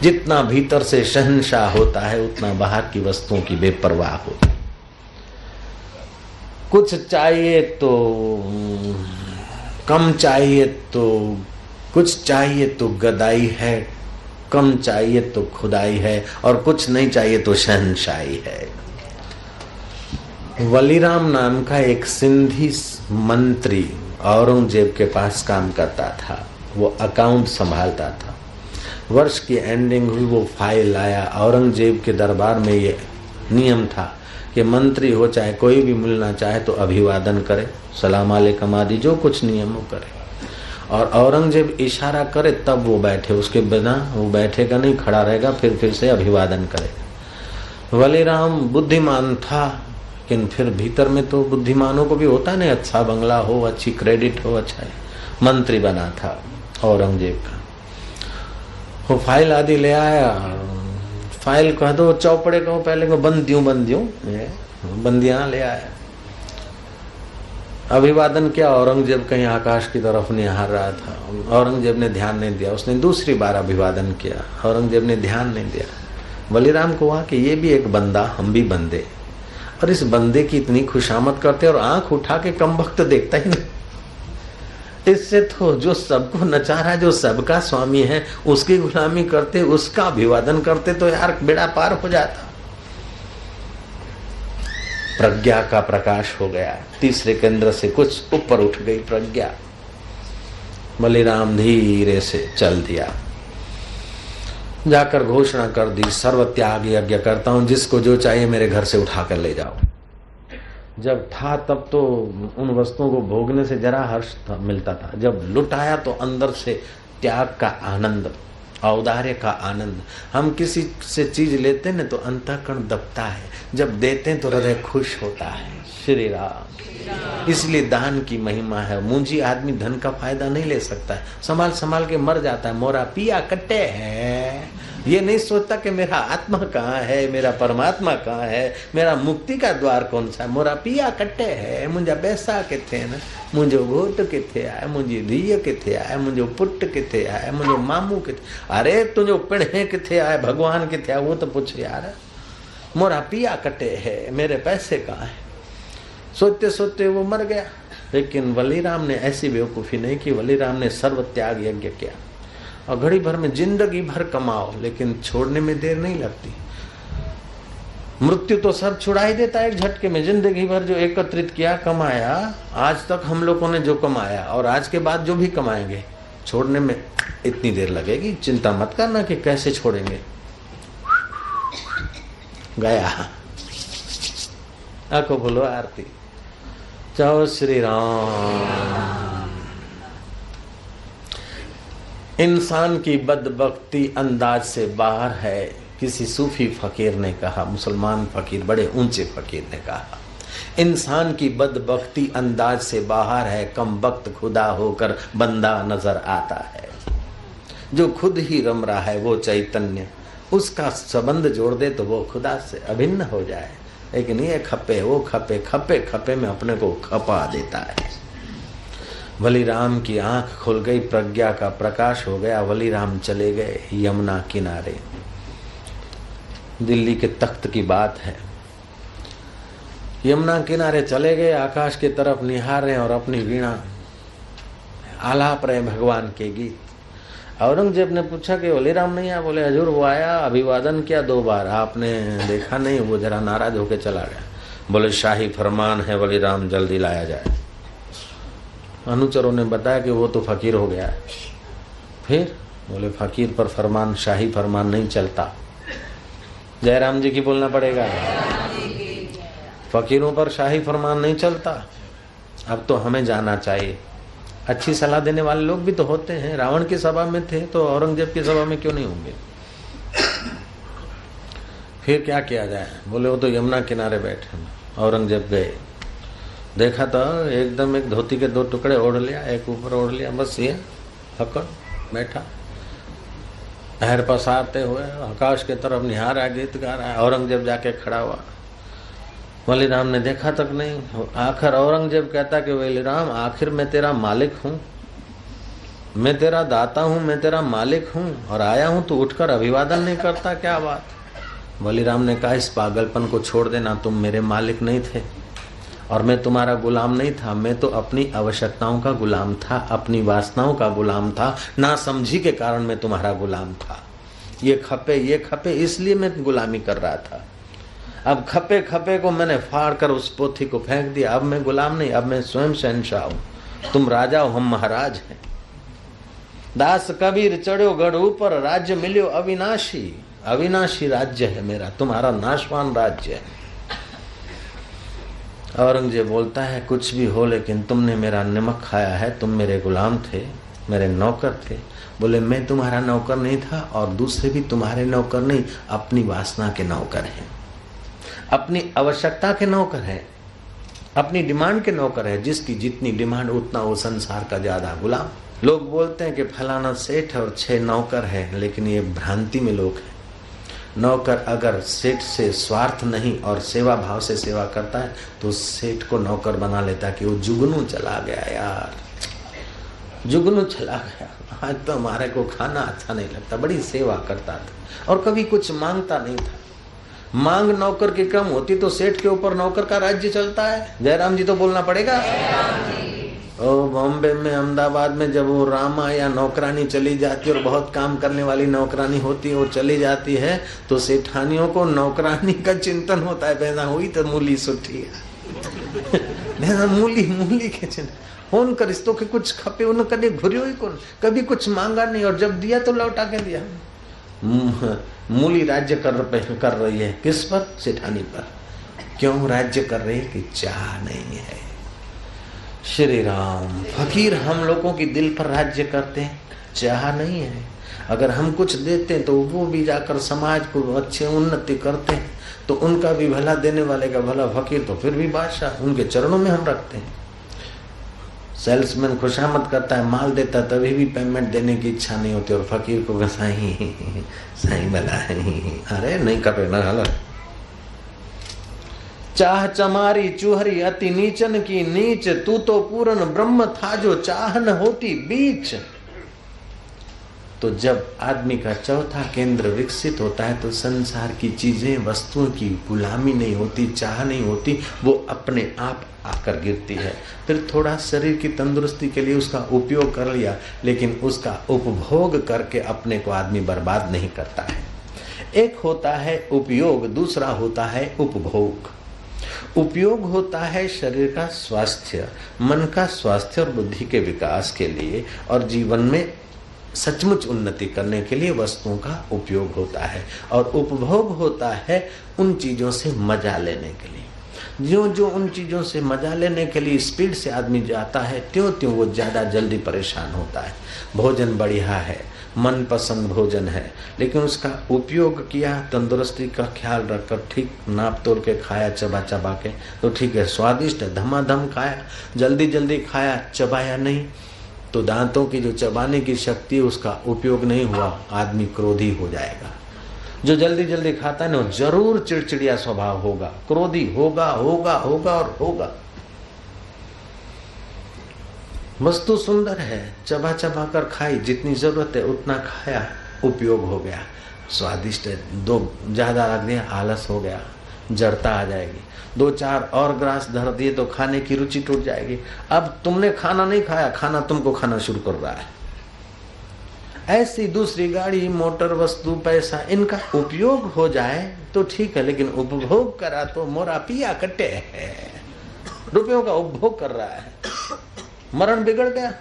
जितना भीतर से शहंशाह होता है, उतना बाहर की वस्तुओं की बेपरवाह होती है। कुछ चाहिए तो कम चाहिए तो कुछ चाहिए तो गदाई है, कम चाहिए तो खुदाई है, और कुछ नहीं चाहिए तो शहंशाही है। वलीराम नाम का एक सिंधी मंत्री औरंगजेब के पास काम करता था, वो अकाउंट संभालता था। वर्ष की एंडिंग हुई, वो फाइल आया। औरंगजेब के दरबार में ये नियम था कि मंत्री हो चाहे कोई भी मिलना चाहे तो अभिवादन करे, सलाम अलैकुम आदि जो कुछ नियम वो करे, और औरंगजेब इशारा करे तब वो बैठे, उसके बिना वो बैठेगा नहीं, खड़ा रहेगा, फिर से अभिवादन करे। वलीराम बुद्धिमान था, लेकिन फिर भीतर में तो बुद्धिमानों को भी होता नहीं, अच्छा बंगला हो, अच्छी क्रेडिट हो, अच्छा है। मंत्री बना था औरंगजेब का। वो फाइल आदि ले आया, फाइल कह दो, चौपड़े कहो, पहले को बंदियों बंदियां ले आया। अभिवादन किया, औरंगजेब कहीं आकाश की तरफ निहार रहा था। औरंगजेब ने ध्यान नहीं दिया, उसने दूसरी बार अभिवादन किया, औरंगजेब ने ध्यान नहीं दिया। बलिराम को हुआ कि ये भी एक बंदा, हम भी बंदे, और इस बंदे की इतनी खुशामद करते और आंख उठा के कम वक्त देखता ही नहीं। इससे तो जो सबको नचा रहा है, जो सबका स्वामी है, उसकी गुलामी करते, उसका अभिवादन करते तो यार बेड़ा पार हो जाता। प्रज्ञा का प्रकाश हो गया, तीसरे केंद्र से कुछ ऊपर उठ गई प्रज्ञा। बलिराम धीरे से चल दिया, जाकर घोषणा कर दी, सर्व त्याग यज्ञ करता हूं, जिसको जो चाहिए मेरे घर से उठा कर ले जाओ। जब था तब तो उन वस्तुओं को भोगने से जरा हर्ष मिलता था, जब लुटाया तो अंदर से त्याग का आनंद, औदार्य का आनंद। हम किसी से चीज लेते न तो अंतःकरण दबता है, जब देते तो हृदय खुश होता है। श्री राम। इसलिए दान की महिमा है। मुंजी आदमी धन का फायदा नहीं ले सकता है, संभाल संभाल के मर जाता है। मोरा पिया कट्टे है, ये नहीं सोचता कि मेरा आत्मा कहाँ है, मेरा परमात्मा कहाँ है, मेरा मुक्ति का द्वार कौन सा है। मोरा पिया कट्टे है, मुंहिंजा पैसा किथे न, मुंहिंजो घोट किथे आहे, मुंहिंजी धीअ किथे आहे, मुंहिंजो पुट किथे आहे, मुंहिंजो मामू किथे। अरे तुंहिंजो पिणे किथे आहे, भगवान किथे आहे, वो तो पुछ यार। मोरा पिया कटे है, मेरे पैसे कहाँ है। सोचते सोचते वो मर गया। लेकिन बलिराम ने ऐसी बेवकूफ़ी नहीं की। बलिराम ने सर्व त्याग यज्ञ किया, और घड़ी भर में जिंदगी भर कमाओ, लेकिन छोड़ने में देर नहीं लगती। मृत्यु तो सब छुड़ा ही देता है एक झटके में। जिंदगी भर जो एकत्रित किया, कमाया, आज तक हम लोगों ने जो कमाया और आज के बाद जो भी कमाएंगे, छोड़ने में इतनी देर लगेगी। चिंता मत करना कि कैसे छोड़ेंगे, गया। आंखों बोलो आरती। जाओ श्री राम। इंसान की बदबख्ती अंदाज से बाहर है, किसी सूफी फकीर ने कहा, मुसलमान फकीर, बड़े ऊंचे फकीर ने कहा, इंसान की बदबख्ती अंदाज से बाहर है, कम वक्त खुदा होकर बंदा नजर आता है। जो खुद ही रम रहा है वो चैतन्य, उसका संबंध जोड़ दे तो वो खुदा से अभिन्न हो जाए। लेकिन ये खपे वो खपे, खपे खपे में अपने को खपा देता है। बलिराम की आंख खुल गई, प्रज्ञा का प्रकाश हो गया। बलिराम चले गए यमुना किनारे। दिल्ली के तख्त की बात है। यमुना किनारे चले गए, आकाश की तरफ निहार रहे और अपनी वीणा आलाप रहे भगवान के गीत। औरंगजेब ने पूछा कि बलिराम नहीं आया। बोले हजूर वो आया, अभिवादन किया 2 बार, आपने देखा नहीं। वो जरा नाराज होकर चला गया। बोले शाही फरमान है, बलिराम जल्दी लाया जाए। अनुचरों ने बताया कि वो तो फकीर हो गया है। फिर बोले फकीर पर फरमान, शाही फरमान नहीं चलता। जयराम जी की बोलना पड़ेगा, फकीरों पर शाही फरमान नहीं चलता। अब तो हमें जाना चाहिए। अच्छी सलाह देने वाले लोग भी तो होते हैं। रावण की सभा में थे तो औरंगजेब की सभा में क्यों नहीं होंगे। फिर क्या किया जाए। बोले वो तो यमुना किनारे बैठे। औरंगजेब गए, देखा तो एकदम एक धोती के 2 टुकड़े ओढ़ लिया, एक ऊपर ओढ़ लिया, बस ये हकड़ बैठा, लहर पसारते हुए आकाश की तरफ निहारा, गीत गा रहा है। औरंगजेब जाके खड़ा हुआ। बलिराम ने देखा तक नहीं। आखिर औरंगजेब कहता कि बलिराम, आखिर मैं तेरा मालिक हूँ, मैं तेरा दाता हूँ, मैं तेरा मालिक हूँ, और आया हूँ तो उठकर अभिवादन नहीं करता, क्या बात। बलिराम ने कहा इस पागलपन को छोड़ देना, तुम मेरे मालिक नहीं थे और मैं तुम्हारा गुलाम नहीं था। मैं तो अपनी आवश्यकताओं का गुलाम था, अपनी वासनाओं का गुलाम था। ना समझी के कारण मैं तुम्हारा गुलाम था। ये खपे इसलिए मैं गुलामी कर रहा था। अब खपे खपे को मैंने फाड़ कर उस पोथी को फेंक दिया। अब मैं गुलाम नहीं, अब मैं स्वयं शहंशाह हूं। तुम राजा हो, हम महाराज हैं। दास कबीर चढ़ो गढ़ ऊपर, राज्य मिलियो अविनाशी। अविनाशी राज्य है मेरा, तुम्हारा नाशवान राज्य है। औरंगजेब बोलता है कुछ भी हो, लेकिन तुमने मेरा नमक खाया है। तुम मेरे गुलाम थे, मेरे नौकर थे। बोले मैं तुम्हारा नौकर नहीं था और दूसरे भी तुम्हारे नौकर नहीं, अपनी वासना के नौकर हैं, अपनी आवश्यकता के नौकर हैं, अपनी डिमांड के नौकर है। जिसकी जितनी डिमांड उतना वो संसार का ज्यादा गुलाम। लोग बोलते हैं कि फलाना सेठ और 6 नौकर है, लेकिन ये भ्रांति में लोग हैं। नौकर अगर सेठ से स्वार्थ नहीं और सेवा भाव से सेवा करता है तो सेठ को नौकर बना लेता है कि वो जुगनू चला गया यार, जुगनू चला गया। आज तो हमारे को खाना अच्छा नहीं लगता, बड़ी सेवा करता था और कभी कुछ मांगता नहीं था। मांग नौकर की कम होती तो सेठ के ऊपर नौकर का राज्य चलता है। जयराम जी तो बोलना पड़ेगा। और बॉम्बे में, अहमदाबाद में जब वो रामा या नौकरानी चली जाती है और बहुत काम करने वाली नौकरानी होती है, वो चली जाती है तो सेठानियों को नौकरानी का चिंतन होता है, पैदा हुई तो मूली सुठी है मूली मूली के चिंतन फोन कर रिश्तों के कुछ खपे उन्हें कभी घुरियो ही कौन, कभी कुछ मांगा नहीं और जब दिया तो लौटा के दिया। मूली राज्य कर रही है किस पर? सेठानी पर। क्यों राज्य कर रही है? कि चाह नहीं है। श्री राम, फकीर हम लोगों की दिल पर राज्य करते हैं, चाह नहीं है। अगर हम कुछ देते हैं तो वो भी जाकर समाज को अच्छे उन्नति करते हैं, तो उनका भी भला देने वाले का भला। फकीर तो फिर भी बादशाह, उनके चरणों में हम रखते हैं। सेल्समैन खुशामद करता है, माल देता, तभी भी पेमेंट देने की इच्छा नहीं होती और फकीर को साईं साईं भला है, अरे नहीं कर रहे ना गलत। चाह चमारी चूहरी अति नीचन की नीच, तू तो पूर्ण ब्रह्म था जो चाह न होती बीच। तो जब आदमी का चौथा केंद्र विकसित होता है तो संसार की चीजें वस्तुओं की गुलामी नहीं होती, चाह नहीं होती, वो अपने आप आकर गिरती है। फिर थोड़ा शरीर की तंदुरुस्ती के लिए उसका उपयोग कर लिया, लेकिन उसका उपभोग करके अपने को आदमी बर्बाद नहीं करता है। एक होता है उपयोग, दूसरा होता है उपभोग। उपयोग होता है शरीर का स्वास्थ्य, मन का स्वास्थ्य और बुद्धि के विकास के लिए और जीवन में सचमुच उन्नति करने के लिए वस्तुओं का उपयोग होता है। और उपभोग होता है उन चीजों से मजा लेने के लिए। जो जो उन चीजों से मजा लेने के लिए स्पीड से आदमी जाता है, त्यों त्यों वो ज्यादा जल्दी परेशान होता है। भोजन बढ़िया है, मनपसंद भोजन है, लेकिन उसका उपयोग किया, तंदुरुस्ती का ख्याल रखकर ठीक नाप तोल के खाया, चबा चबा के, तो ठीक है, स्वादिष्ट है, धमाधम खाया, जल्दी जल्दी खाया, चबाया नहीं, तो दांतों की जो चबाने की शक्ति है उसका उपयोग नहीं हुआ, आदमी क्रोधी हो जाएगा। जो जल्दी जल्दी खाता है ना, जरूर चिड़चिड़िया स्वभाव होगा, क्रोधी होगा होगा होगा और होगा। वस्तु सुंदर है, चबा चबा कर खाई, जितनी जरूरत है उतना खाया, उपयोग हो गया, स्वादिष्ट है, दो ज्यादा रख दिया, आलस हो गया, जड़ता आ जाएगी, दो चार और ग्रास धर दिए तो खाने की रुचि टूट जाएगी। अब तुमने खाना नहीं खाया, खाना तुमको खाना शुरू कर रहा है। ऐसी दूसरी गाड़ी, मोटर, वस्तु, पैसा, इनका उपयोग हो जाए तो ठीक है, लेकिन उपभोग करा तो मोरा पिया कटे है, रुपयों का उपभोग कर रहा है, मरण बिगड़ गया।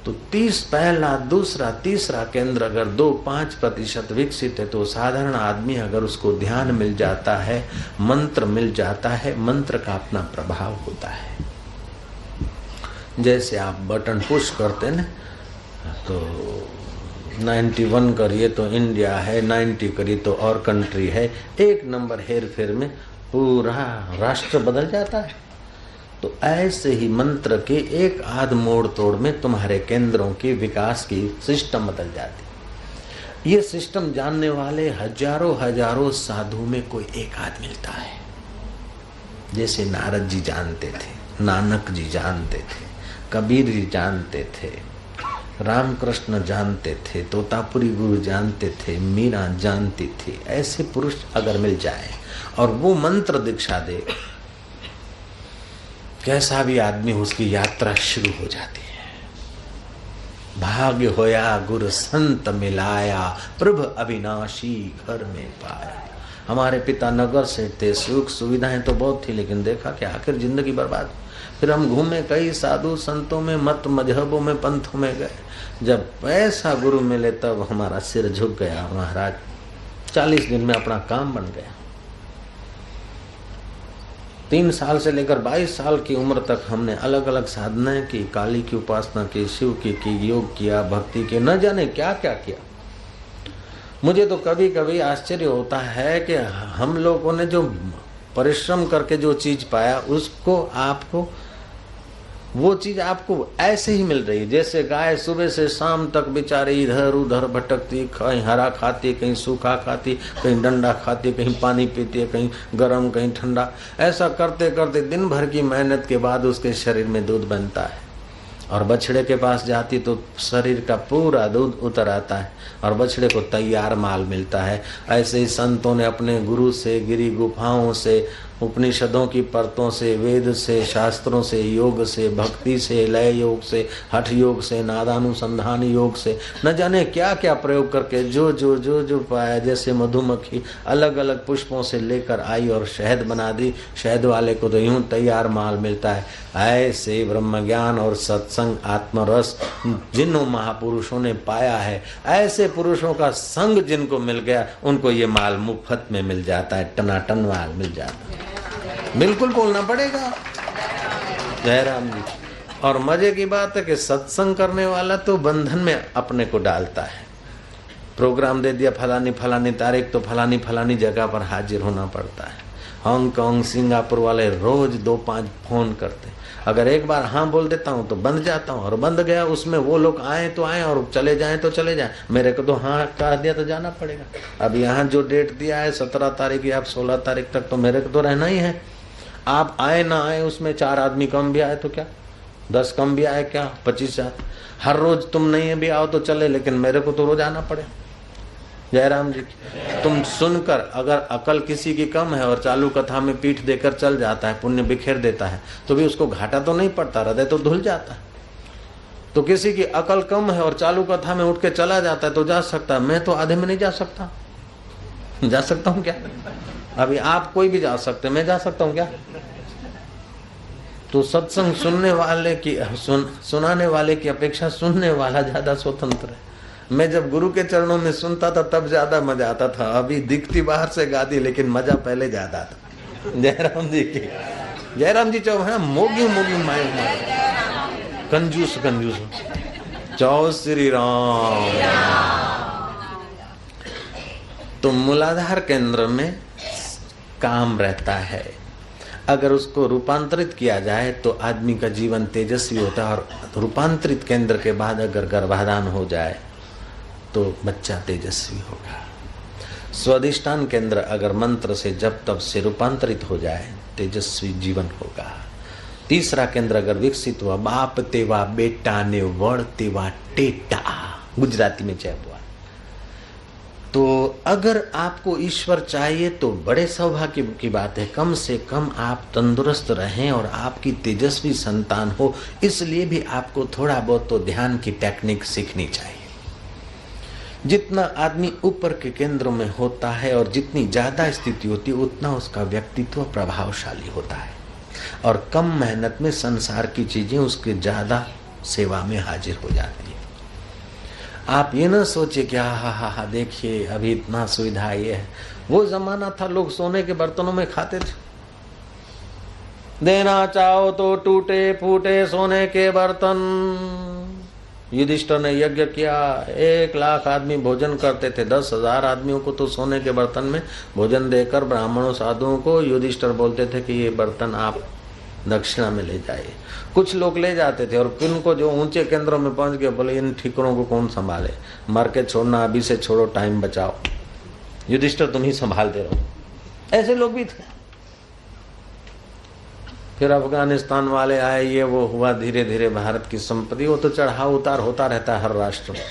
तो 30 पहला, दूसरा, तीसरा केंद्र अगर 2-5% विकसित है तो साधारण आदमी अगर उसको ध्यान मिल जाता है, मंत्र मिल जाता है, मंत्र का अपना प्रभाव होता है। जैसे आप बटन पुश करते हैं ना, तो 91 करिए तो इंडिया है, 90 करिए तो और कंट्री है, एक नंबर हेर फेर में पूरा राष्ट्र बदल जाता है। तो ऐसे ही मंत्र के एक आध मोड़ तोड़ में तुम्हारे केंद्रों के विकास की सिस्टम बदल जाती। ये सिस्टम जानने वाले हजारों हजारों साधु में कोई एक आध मिलता है। जैसे नारद जी जानते थे, नानक जी जानते थे, कबीर जी जानते थे, रामकृष्ण जानते थे, तोतापुरी गुरु जानते थे, मीरा जानती थी। ऐसे पुरुष अगर मिल जाए और वो मंत्र दीक्षा दे, कैसा भी आदमी उसकी यात्रा शुरू हो जाती है। भाग्य होया गुरु संत मिलाया, प्रभु अविनाशी घर में पाया। हमारे पिता नगर से थे, सुख सुविधाएं तो बहुत थी, लेकिन देखा कि आखिर जिंदगी बर्बाद। फिर हम घूमे, कई साधु संतों में, मत मजहबों में, पंथों में गए। जब ऐसा गुरु मिले तब हमारा सिर झुक गया। महाराज 40 दिन में अपना काम बन गया। 3 साल से लेकर 22 साल की उम्र तक हमने अलग अलग साधनाएं की, काली की उपासना की, शिव की, योग किया, भक्ति के, न जाने क्या क्या किया। मुझे तो कभी कभी आश्चर्य होता है कि हम लोगों ने जो परिश्रम करके जो चीज पाया, उसको आपको, वो चीज आपको ऐसे ही मिल रही है। जैसे गाय सुबह से शाम तक बेचारी इधर उधर भटकती, कहीं हरा खाती, कहीं सूखा खाती, कहीं डंडा खाती, कहीं पानी पीती है, कहीं गर्म, कहीं ठंडा। ऐसा करते करते दिन भर की मेहनत के बाद उसके शरीर में दूध बनता है और बछड़े के पास जाती तो शरीर का पूरा दूध उतर आता है और बछड़े को तैयार माल मिलता है। ऐसे ही संतों ने अपने गुरु से, गिरी गुफाओं से, उपनिषदों की परतों से, वेद से, शास्त्रों से, योग से, भक्ति से, लय योग से, हठ योग से, नादानुसंधान योग से, न जाने क्या क्या प्रयोग करके जो जो जो जो पाया, जैसे मधुमक्खी अलग अलग पुष्पों से लेकर आई और शहद बना दी। शहद वाले को तो यूं तैयार माल मिलता है। ऐसे ब्रह्म ज्ञान और सत्संग आत्मरस जिन महापुरुषों ने पाया है, ऐसे पुरुषों का संग जिनको मिल गया, उनको ये माल मुफ्त में मिल जाता है, टनाटन माल मिल जाता है। बिल्कुल बोलना पड़ेगा। जय राम जी। और मजे की बात है कि सत्संग करने वाला तो बंधन में अपने को डालता है। प्रोग्राम दे दिया फलानी फलानी तारीख, तो फलानी फलानी जगह पर हाजिर होना पड़ता है। हांगकांग, सिंगापुर वाले रोज 2-5 फोन करते। अगर एक बार हाँ बोल देता हूँ तो बंध जाता हूँ, और बंध गया उसमें वो लोग आए तो आए और चले जाएं तो चले जाएं। मेरे को तो हाँ कह दिया तो जाना पड़ेगा। अब यहाँ जो डेट दिया है 17 तारीख या 16 तारीख तक, तो मेरे को तो रहना ही है। आप आए ना आए, उसमें 4 आदमी कम भी आए तो क्या, 10 कम भी आए क्या, 25 आए। हर रोज तुम नहीं भी आओ तो चले, लेकिन मेरे को तो रोज आना पड़े। जयराम जी। तुम सुनकर अगर अकल किसी की कम है और चालू कथा में पीठ देकर चल जाता है, पुण्य बिखेर देता है, तो भी उसको घाटा तो नहीं पड़ता, हृदय तो धुल जाता है। तो किसी की अकल कम है और चालू कथा में उठ के चला जाता है तो जा सकता है, मैं तो आधे में नहीं जा सकता। जा सकता हूँ क्या? अभी आप कोई भी जा सकते, मैं जा सकता हूँ क्या? तो सत्संग सुनने वाले की सुनाने वाले की अपेक्षा सुनने वाला ज्यादा स्वतंत्र है। मैं जब गुरु के चरणों में सुनता था तब ज्यादा मजा आता था। अभी दिखती बाहर से गादी, लेकिन मजा पहले ज्यादा था। जयराम जी की जयराम जी चौ है मोगी मोगी माए कंजूस कंजूस चौ श्री राम। तो मूलाधार केंद्र में काम रहता है। अगर उसको रूपांतरित किया जाए तो आदमी का जीवन तेजस्वी होता है। और रूपांतरित केंद्र के बाद अगर गर्भाधान हो जाए तो बच्चा तेजस्वी होगा। स्वादिष्ठान केंद्र अगर मंत्र से जब तब से रूपांतरित हो जाए, तेजस्वी जीवन होगा। तीसरा केंद्र अगर विकसित हुआ, बाप तेवा बेटा ने वड़ तेवा टेटा, गुजराती में जय हुआ। तो अगर आपको ईश्वर चाहिए तो बड़े सौभाग्य की बात है, कम से कम आप तंदुरुस्त रहें और आपकी तेजस्वी संतान हो। इसलिए भी आपको थोड़ा बहुत तो ध्यान की टेक्निक सीखनी चाहिए। जितना आदमी ऊपर के केंद्रों में होता है और जितनी ज्यादा स्थिति होती है, उतना उसका व्यक्तित्व प्रभावशाली होता है और कम मेहनत में संसार की चीजें उसके ज्यादा सेवा में हाजिर हो जाती है। आप ये ना सोचे कि हा देखिए अभी इतना सुविधा ये है। वो जमाना था लोग सोने के बर्तनों में खाते थे। देना चाहो तो टूटे फूटे सोने के बर्तन। युधिष्ठिर ने यज्ञ किया, 1 लाख आदमी भोजन करते थे। 10,000 आदमियों को तो सोने के बर्तन में भोजन देकर ब्राह्मणों साधुओं को युधिष्ठिर बोलते थे कि ये बर्तन आप दक्षिणा में ले जाइए। कुछ लोग ले जाते थे और फिर उनको जो ऊंचे केंद्रों में पहुंच गए, बोले इन ठिकरों को कौन संभाले, मर के छोड़ना, अभी से छोड़ो, टाइम बचाओ, युधिष्ठिर तुम ही संभालते रहो। ऐसे लोग भी थे। फिर अफगानिस्तान वाले आए, ये वो हुआ, धीरे धीरे भारत की संपत्ति, वो तो चढ़ाव उतार होता रहता है हर राष्ट्र में।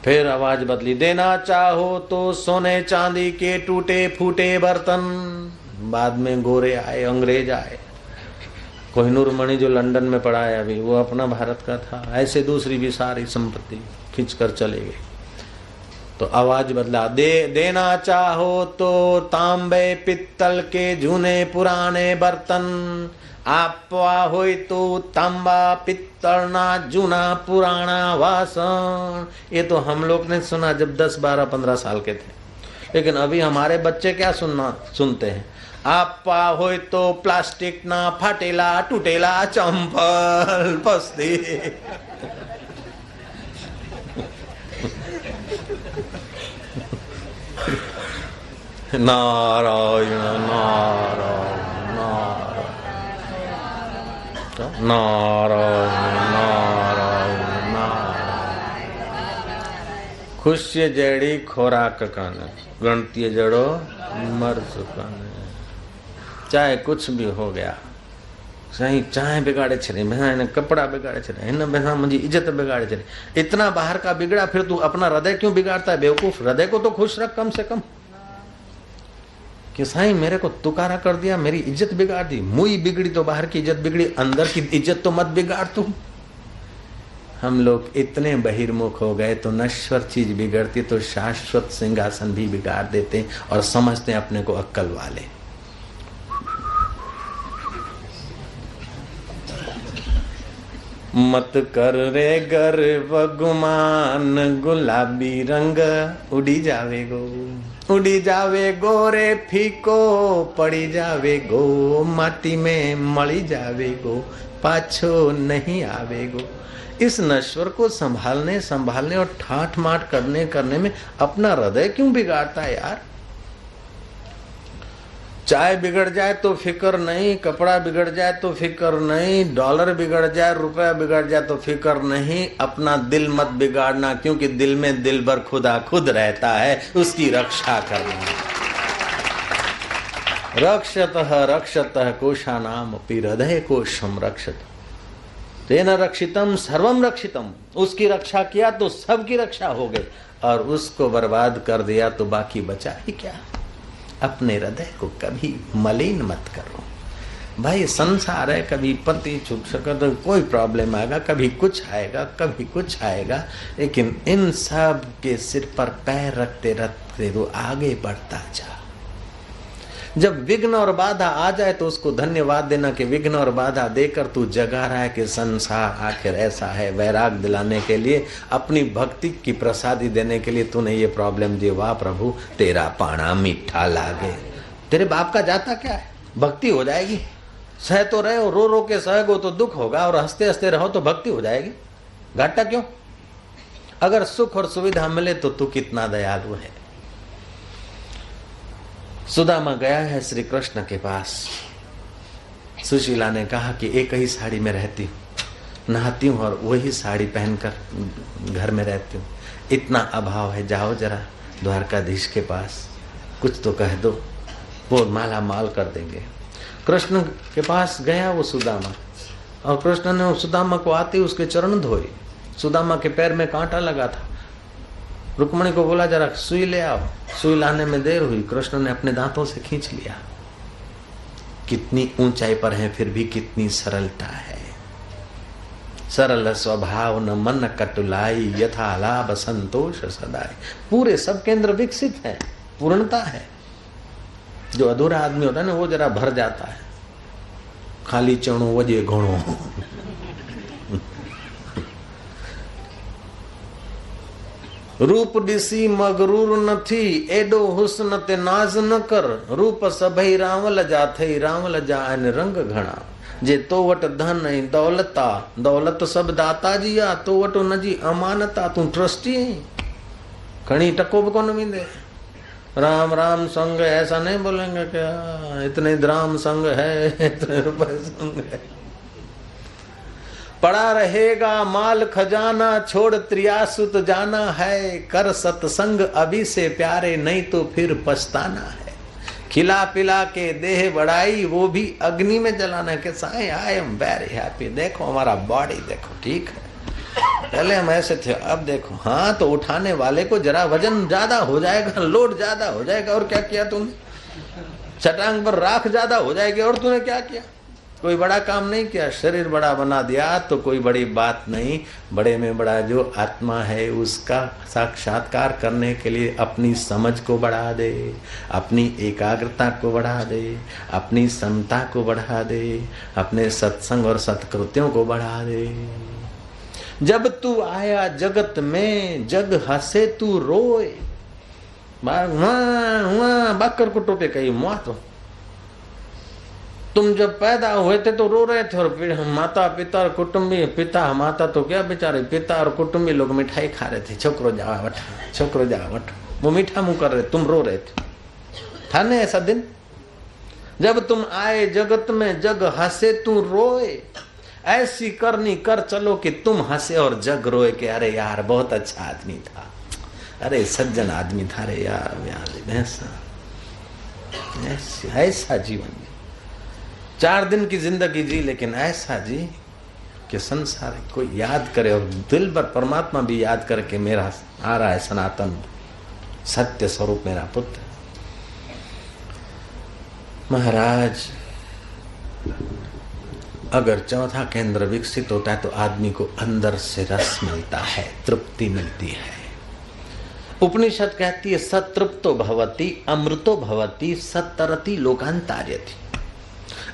फिर आवाज बदली, देना चाहो तो सोने चांदी के टूटे फूटे बर्तन। बाद में गोरे आए, अंग्रेज आए। कोहिनूर मणि जो लंदन में पड़ा है अभी, वो अपना भारत का था। ऐसे दूसरी भी सारी संपत्ति खींच कर चले गए। तो आवाज बदला, देना चाहो तो तांबे पित्तल के जूने पुराने बर्तन। आपवा होय तो तांबा पित्तल ना जूना पुराना वासन। ये तो हम लोग ने सुना जब 10, 12, 15 साल के थे, लेकिन अभी हमारे बच्चे क्या सुनते हैं। आपा होय तो प्लास्टिक ना फाटेला टूटेला चंपल पस्ती। नारायण नारायण नारायण नारायण नारायण नारायण। खुश्य जड़ी खोराक काने, गणतीय जड़ो मर्ज काने। चाहे कुछ भी हो गया, साईं चाहे बिगाड़े छे, इन कपड़ा बिगाड़े छे, इन भैसा मुझी इज्जत बिगाड़े छे। इतना बाहर का बिगड़ा, फिर तू अपना हृदय क्यों बिगाड़ता है बेवकूफ? हृदय को तो खुश रख कम से कम। कि साईं मेरे को तुकारा कर दिया, मेरी इज्जत बिगाड़ दी। मुई बिगड़ी तो बाहर की इज्जत बिगड़ी, अंदर की इज्जत तो मत बिगाड़ तू। हम लोग इतने बहिर्मुख हो गए, तो नश्वर चीज बिगड़ती तो शाश्वत सिंहासन भी बिगाड़ देते और समझते हैं अपने को अक्कल वाले। मत कर रे गर्व गुमान, गुलाबी रंग उड़ी जावे गो, उड़ी जावे गो रे फीको, पड़ी जावे गो माटी में मળી जावे गो, पाछो नहीं आवे गो। इस नश्वर को संभालने और ठाठ माठ करने में अपना हृदय क्यों बिगाड़ता है यार? चाय बिगड़ जाए तो फिक्र नहीं, कपड़ा बिगड़ जाए तो फिक्र नहीं, डॉलर बिगड़ जाए, रुपया बिगड़ जाए तो फिक्र नहीं, अपना दिल मत बिगाड़ना, क्योंकि दिल में दिल भर खुदा खुद रहता है, उसकी रक्षा करना। रक्षतः कोशानाम अपि हृदय कोशम रक्षत, तेन रक्षितम सर्वम रक्षितम। उसकी रक्षा किया तो सबकी रक्षा हो गई, और उसको बर्बाद कर दिया तो बाकी बचा ही क्या? अपने हृदय को कभी मलिन मत करो भाई। संसार है, कभी पति छूट सके तो कोई प्रॉब्लम आएगा, कभी कुछ आएगा, कभी कुछ आएगा, लेकिन इन सब के सिर पर पैर रखते रखते तो आगे बढ़ता जा। जब विघ्न और बाधा आ जाए तो उसको धन्यवाद देना कि विघ्न और बाधा देकर तू जगा रहा है कि संसार आखिर ऐसा है। वैराग दिलाने के लिए, अपनी भक्ति की प्रसादी देने के लिए तूने ये प्रॉब्लम दी। वाह प्रभु, तेरा पाना मीठा लागे। तेरे बाप का जाता क्या है? भक्ति हो जाएगी। सह तो रहे हो, रो रो के सहोगे तो दुख होगा, और हंसते हंसते रहो तो भक्ति हो जाएगी। घाटा क्यों? अगर सुख और सुविधा मिले तो तू कितना दयालु है। सुदामा गया है श्री कृष्ण के पास। सुशीला ने कहा कि एक ही साड़ी में रहती हूँ, नहाती हूँ और वही साड़ी पहनकर घर में रहती हूँ, इतना अभाव है, जाओ जरा द्वारकाधीश के पास, कुछ तो कह दो, वो माला माल कर देंगे। कृष्ण के पास गया वो सुदामा, और कृष्ण ने सुदामा को आते ही उसके चरण धोए। सुदामा के पैर में कांटा लगा था। रुक्मणी को बोला जरा सुई ले आओ। सुई लाने में देर हुई, कृष्ण ने अपने दांतों से खींच लिया। कितनी ऊंचाई पर है, फिर भी कितनी सरलता है। सरल स्वभाव न मन कटुलाई, यथा लाभ संतोष सदाई। पूरे सब केंद्र विकसित है, पूर्णता है। जो अधूरा आदमी होता है ना, वो जरा भर जाता है। खाली चणो वजे घणो। रूप दिसी मगरूर नथी, एडो हुस्न ते नाज न कर। रूप सभई रावल जा थई, रावल जा आन रंग घणा। जे तो वट धन ऐं दौलता, दौलत सब दाता जी आ, तो वट उन जी अमानता। तू ट्रस्टी है, खणी टको भी कोन मिले। राम राम संग ऐसा नहीं बोलेंगे क्या? इतने द्राम संग है, इतने रुपए संग है। पड़ा रहेगा माल खजाना, छोड़ त्रियासुत जाना है। कर सत्संग अभी से प्यारे, नहीं तो फिर पछताना है। खिला पिला के देह बढ़ाई, वो भी अग्नि में जलाना। के Sai I am very happy, देखो हमारा बॉडी देखो, ठीक है, पहले हम ऐसे थे, अब देखो। हाँ, तो उठाने वाले को जरा वजन ज्यादा हो जाएगा, लोड ज्यादा हो जाएगा, और क्या किया तूने? चटांग पर राख ज्यादा हो जाएगी, और तूने क्या किया? कोई बड़ा काम नहीं किया, शरीर बड़ा बना दिया तो कोई बड़ी बात नहीं। बड़े में बड़ा जो आत्मा है, उसका साक्षात्कार करने के लिए अपनी समझ को बढ़ा दे, अपनी एकाग्रता को बढ़ा दे, अपनी समता को बढ़ा दे, अपने सत्संग और सत्कृत्यों को बढ़ा दे। जब तू आया जगत में, जग हंसे तू रोए। बाकर को टोपे कही मुआ। तो तुम जब पैदा हुए थे तो रो रहे थे, और माता पिता और कुटुंबी, पिता माता तो क्या बेचारे, पिता और कुटुंबी लोग मिठाई खा रहे थे, छोकरो जा वठ, छोकरो जा वठ, वो मीठा मुंह कर रहे, तुम रो रहे थे। था ना ऐसा दिन? जब तुम आए जगत में, जग हंसे तू रोए। ऐसी करनी कर चलो कि तुम हंसे और जग रोए कि अरे यार बहुत अच्छा आदमी था, अरे सज्जन आदमी था, अरे यार ऐसा जीवन। 4 दिन की जिंदगी जी, लेकिन ऐसा जी कि संसार कोई याद करे और दिल भर परमात्मा भी याद करके मेरा आ रहा है सनातन सत्य स्वरूप मेरा पुत्र। महाराज, अगर चौथा केंद्र विकसित होता है तो आदमी को अंदर से रस मिलता है, तृप्ति मिलती है। उपनिषद कहती है सतृप्तो भवति अमृतो भवति सतरति लोकांतार्यति।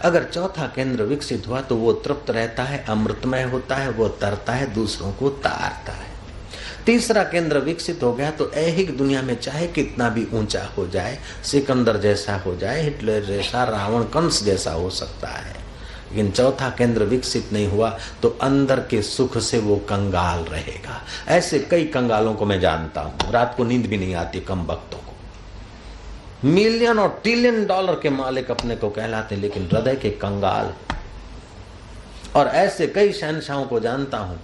अगर चौथा केंद्र विकसित हुआ तो वो तृप्त रहता है, अमृतमय होता है, वो तरता है, दूसरों को तारता है। तीसरा केंद्र विकसित हो गया तो ऐहिक दुनिया में चाहे कितना भी ऊंचा हो जाए, सिकंदर जैसा हो जाए, हिटलर जैसा, रावण कंस जैसा हो सकता है, लेकिन चौथा केंद्र विकसित नहीं हुआ तो अंदर के सुख से वो कंगाल रहेगा। ऐसे कई कंगालों को मैं जानता हूं, रात को नींद भी नहीं आती कम वक्तों को। मिलियन और ट्रिलियन डॉलर के मालिक अपने को कहलाते, लेकिन हृदय के कंगाल। और ऐसे कई शहंशाहों को जानता हूं,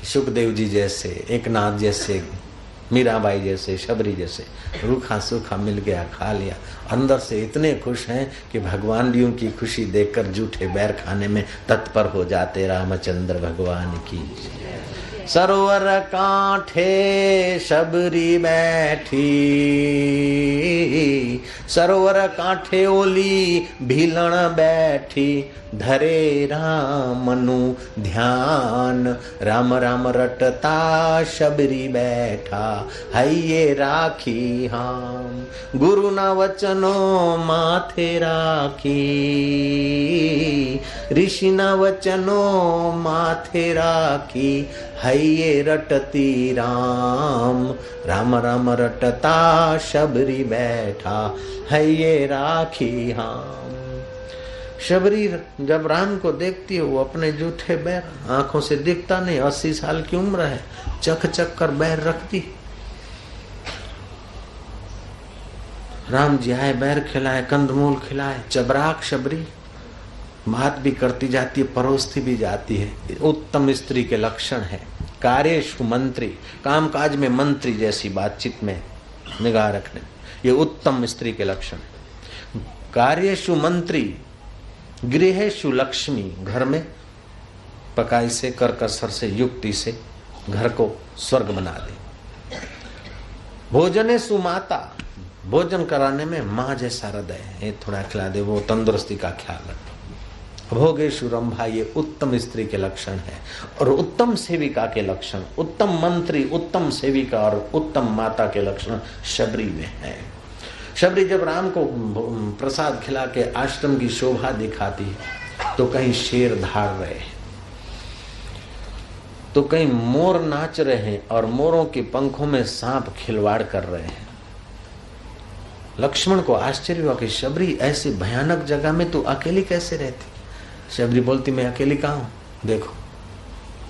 सुखदेव जी जैसे, एकनाथ जैसे, मीराबाई जैसे, शबरी जैसे, रूखा सूखा मिल गया, खा लिया, अंदर से इतने खुश हैं कि भगवान भी उनकी खुशी देखकर जूठे बैर खाने में तत्पर हो जाते। रामचंद्र भगवान की। सरोवर कांठे शबरी बैठी, सरोवर कांठे ओली भीलण बैठी, धरे रामनु ध्यान, राम राम रटता शबरी बैठा, हइये राखी हम, गुरु ना वचनो माथे राखी, ऋषि ना वचनो माथे राखी, हइये रटती राम, राम राम रटता शबरी बैठा, हइये राखी हम। शबरी जब राम को देखती है, वो अपने जूठे बैर, आंखों से दिखता नहीं, 80 साल की उम्र है, चक चक कर बैर रखती। राम जी आए, बैर खिलाए, कंदमूल खिलाए, चबराक शबरी बात भी करती जाती है, परोसती भी जाती है। उत्तम स्त्री के लक्षण है। कार्येषु मंत्री, कामकाज में मंत्री जैसी बातचीत में निगाह रखने, ये उत्तम स्त्री के लक्षण है। कार्येषु मंत्री, गृहेषु लक्ष्मी, घर में पकाई से, कर कसर से, युक्ति से घर को स्वर्ग बना दे। भोजनेषु माता, भोजन कराने में माँ जैसा हृदय है, थोड़ा खिला दे, वो तंदुरुस्ती का ख्याल रखे। भोगेषु रंभा, ये उत्तम स्त्री के लक्षण है। और उत्तम सेविका के लक्षण, उत्तम मंत्री, उत्तम सेविका और उत्तम माता के लक्षण शबरी में है। शबरी जब राम को प्रसाद खिला के आश्रम की शोभा दिखाती है तो कहीं शेर धार रहे हैं, तो कहीं मोर नाच रहे हैं और मोरों के पंखों में सांप खिलवाड़ कर रहे हैं। लक्ष्मण को आश्चर्य हुआ कि शबरी ऐसी भयानक जगह में तू अकेली कैसे रहती। शबरी बोलती, मैं अकेली कहाँ हूँ, देखो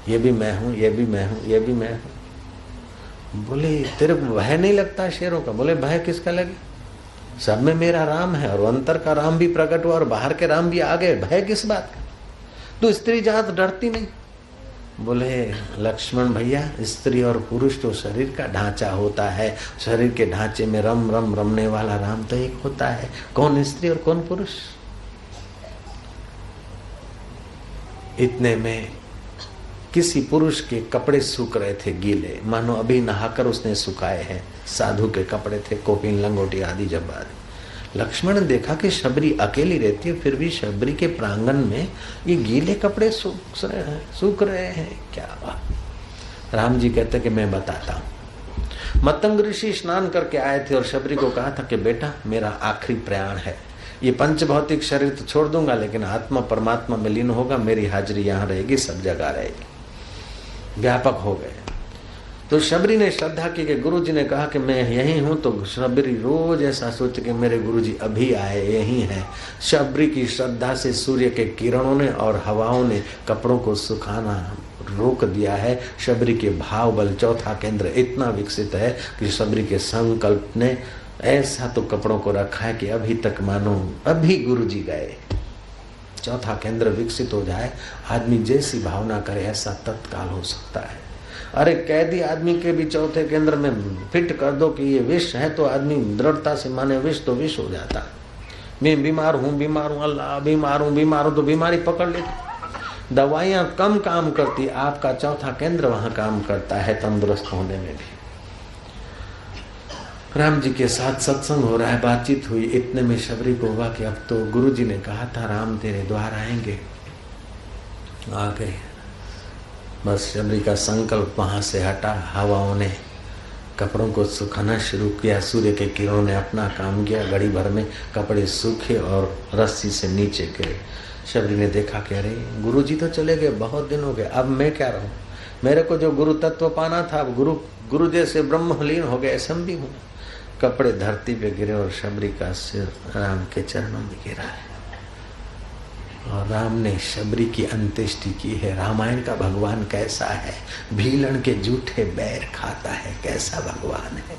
ये भी मैं हूँ, ये भी मैं हूँ, ये भी मैं हूँ। बोले तेरे को भय नहीं लगता शेरों का? बोले भय किसका लगे, सब में मेरा राम है और अंतर का राम भी प्रकट हुआ और बाहर के राम भी आ गए, भय किस बात का? तो स्त्री जात डरती नहीं। बोले लक्ष्मण भैया, स्त्री और पुरुष तो शरीर का ढांचा होता है, शरीर के ढांचे में रम रम रमने वाला राम तो एक होता है, कौन स्त्री और कौन पुरुष? इतने में किसी पुरुष के कपड़े सूख रहे थे गीले, मानो अभी नहाकर उसने सुखाए हैं। साधु के कपड़े थे, कोपिन लंगोटी आदि जब्बार। लक्ष्मण ने देखा कि शबरी अकेली रहती है, फिर भी शबरी के प्रांगण में ये गीले कपड़े सूख रहे हैं, क्या बात। राम जी कहते कि मैं बताता हूँ। मतंग ऋषि स्नान करके आए थे और शबरी को कहा था कि बेटा मेरा आखिरी प्रयाण है, ये पंच भौतिक शरीर तो छोड़ दूंगा, लेकिन आत्मा परमात्मा में लीन होगा, मेरी हाजिरी यहाँ रहेगी, सब जगह रहेगी। व्यापक हो गए। तो शबरी ने श्रद्धा की कि गुरु जी ने कहा कि मैं यही हूँ, तो शबरी रोज ऐसा सोच के मेरे गुरु जी अभी आए, यही है। शबरी की श्रद्धा से सूर्य के किरणों ने और हवाओं ने कपड़ों को सुखाना रोक दिया है। शबरी के भाव बल, चौथा केंद्र इतना विकसित है कि शबरी के संकल्प ने ऐसा तो कपड़ों को रखा है कि अभी तक मानो अभी गुरु जी गए। चौथा केंद्र विकसित हो जाए, आदमी जैसी भावना करे ऐसा तत्काल हो सकता है। अरे कैदी आदमी के भी चौथे केंद्र में फिट कर दो कि ये विष है, तो आदमी दृढ़ता से माने विष तो विष हो जाता है। मैं बीमार हूँ अल्लाह, बीमार हूँ तो बीमारी पकड़ लेती। दवाइयाँ कम काम करती, आपका चौथा केंद्र वहाँ काम करता है तंदुरुस्त होने में भी। राम जी के साथ सत्संग हो रहा है, बातचीत हुई, इतने में शबरी को हुआ कि अब तो गुरु जी ने कहा था राम तेरे द्वार आएंगे, आ गए। बस शबरी का संकल्प वहां से हटा, हवाओं ने कपड़ों को सुखाना शुरू किया, सूर्य के किरणों ने अपना काम किया, घड़ी भर में कपड़े सूखे और रस्सी से नीचे गिरे। शबरी ने देखा कि अरे गुरु जी तो चले गए, बहुत दिन हो गए, अब मैं क्या रहूं, मेरे को जो गुरु तत्व पाना था, अब गुरु जैसे ब्रह्मलीन हो गए, ऐसा भी हूँ। कपड़े धरती पे गिरे और शबरी का सिर राम के चरणों में गिरा है और राम ने शबरी की अंत्येष्टि की है। रामायण का भगवान कैसा है, भीलन के जूठे बैर खाता है, कैसा भगवान है।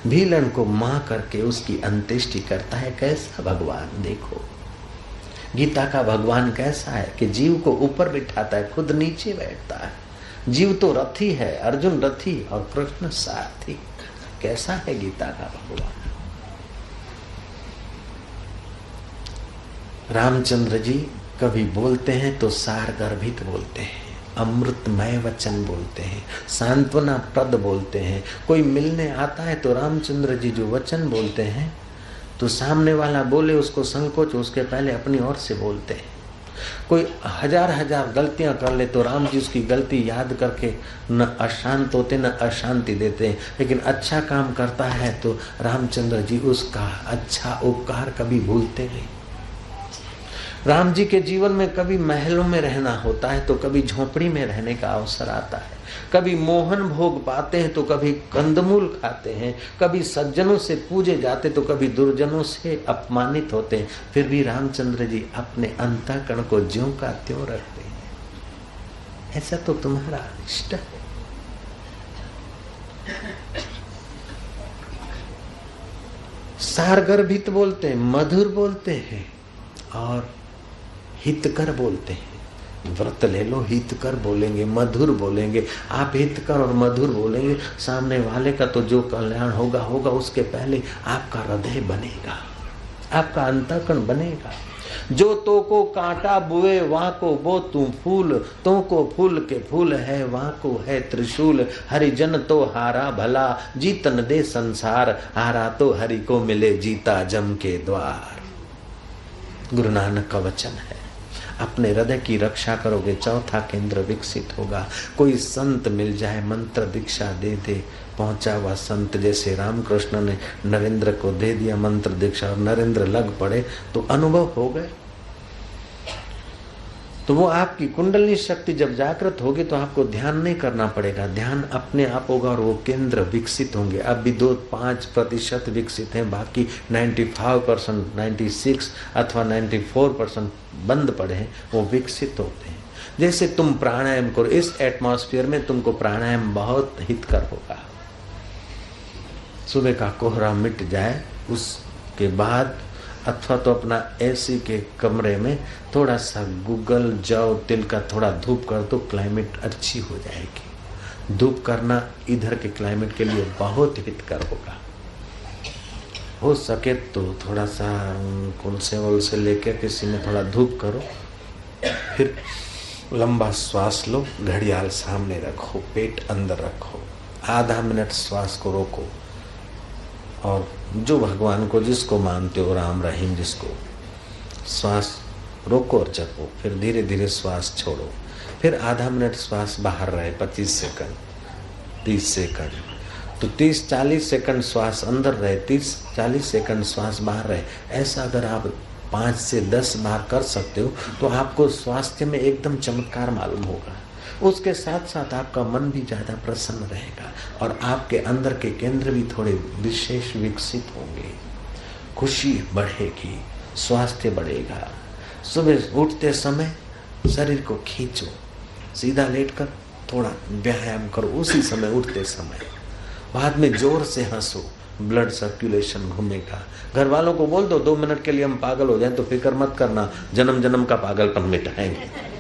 भीलन को मां करके उसकी अंत्येष्टि करता है, कैसा भगवान। देखो गीता का भगवान कैसा है कि जीव को ऊपर बिठाता है, खुद नीचे बैठता है। जीव तो रथी है, अर्जुन रथी और कृष्ण सारथी। कैसा है गीता का भगवान। रामचंद्र जी कभी बोलते हैं तो सार गर्भित बोलते हैं, अमृतमय वचन बोलते हैं, सांत्वना प्रद बोलते हैं। कोई मिलने आता है तो रामचंद्र जी जो वचन बोलते हैं तो सामने वाला बोले उसको संकोच, उसके पहले अपनी ओर से बोलते हैं। कोई हजार गलतियां कर ले तो राम जी उसकी गलती याद करके न अशांत होते न अशांति देते हैं। लेकिन अच्छा काम करता है तो रामचंद्र जी उसका अच्छा उपकार कभी भूलते नहीं। राम जी के जीवन में कभी महलों में रहना होता है तो कभी झोपड़ी में रहने का अवसर आता है, कभी मोहन भोग पाते हैं तो कभी कंदमूल खाते हैं, कभी सज्जनों से पूजे जाते तो कभी दुर्जनों से अपमानित होते हैं। फिर भी रामचंद्र जी अपने अंतःकरण को ज्यों का त्यों रखते हैं। ऐसा तो तुम्हारा इष्ट है। सारगर्भित बोलते हैं, मधुर बोलते हैं और हितकर बोलते हैं। व्रत ले लो, हितकर बोलेंगे, मधुर बोलेंगे। आप हितकर और मधुर बोलेंगे, सामने वाले का तो जो कल्याण होगा होगा, उसके पहले आपका हृदय बनेगा, आपका अंतःकरण बनेगा। जो तो को कांटा बुए वहां को बो तू फूल, तो को फूल के फूल है वहां को है त्रिशूल। हरिजन तो हारा भला जीतन दे संसार, हारा तो हरि को मिले जीता जम के द्वार। गुरु नानक का वचन है। अपने हृदय की रक्षा करोगे, चौथा केंद्र विकसित होगा। कोई संत मिल जाए, मंत्र दीक्षा दे दे, पहुंचा हुआ संत, जैसे रामकृष्ण ने नरेंद्र को दे दिया मंत्र दीक्षा और नरेंद्र लग पड़े तो अनुभव हो गए। तो वो आपकी कुंडलिनी शक्ति जब जागृत होगी तो आपको ध्यान नहीं करना पड़ेगा, ध्यान अपने आप होगा और वो केंद्र विकसित होंगे। अब भी 2-5% विकसित हैं, बाकी 95%, 96 अथवा 94% बंद पड़े हैं, वो विकसित होते हैं। जैसे तुम प्राणायाम करो, इस एटमॉस्फेयर में तुमको प्राणायाम बहुत हितकर होगा। सुबह का कोहरा मिट जाए उसके बाद अथवा तो अपना एसी के कमरे में थोड़ा सा गूगल जौ तिल का थोड़ा धूप कर दो, क्लाइमेट अच्छी हो जाएगी। धूप करना इधर के क्लाइमेट के लिए बहुत हितकर होगा। हो सके तो थोड़ा सा कुलसेवल से लेकर किसी में थोड़ा धूप करो, फिर लंबा श्वास लो, घड़ियाल सामने रखो, पेट अंदर रखो, आधा मिनट श्वास को रोको और जो भगवान को जिसको मानते हो, राम रहीम जिसको, श्वास रोको और जपो। फिर धीरे धीरे श्वास छोड़ो, फिर आधा मिनट श्वास बाहर रहे, 25 सेकंड, 30 सेकंड, तो 30-40 सेकंड श्वास अंदर रहे, 30-40 सेकंड श्वास बाहर रहे। ऐसा अगर आप 5 से 10 बार कर सकते हो तो आपको स्वास्थ्य में एकदम चमत्कार मालूम होगा। उसके साथ साथ आपका मन भी ज़्यादा प्रसन्न रहेगा और आपके अंदर के केंद्र भी थोड़े विशेष विकसित होंगे। खुशी बढ़ेगी, स्वास्थ्य बढ़ेगा। सुबह उठते समय शरीर को खींचो, सीधा लेटकर थोड़ा व्यायाम करो उसी समय उठते समय। बाद में जोर से हंसो, ब्लड सर्कुलेशन घूमेगा। घर वालों को बोल दो 2 मिनट के लिए हम पागल हो जाएं तो फिक्र मत करना, जन्म जन्म का पागलपन मिटाएंगे।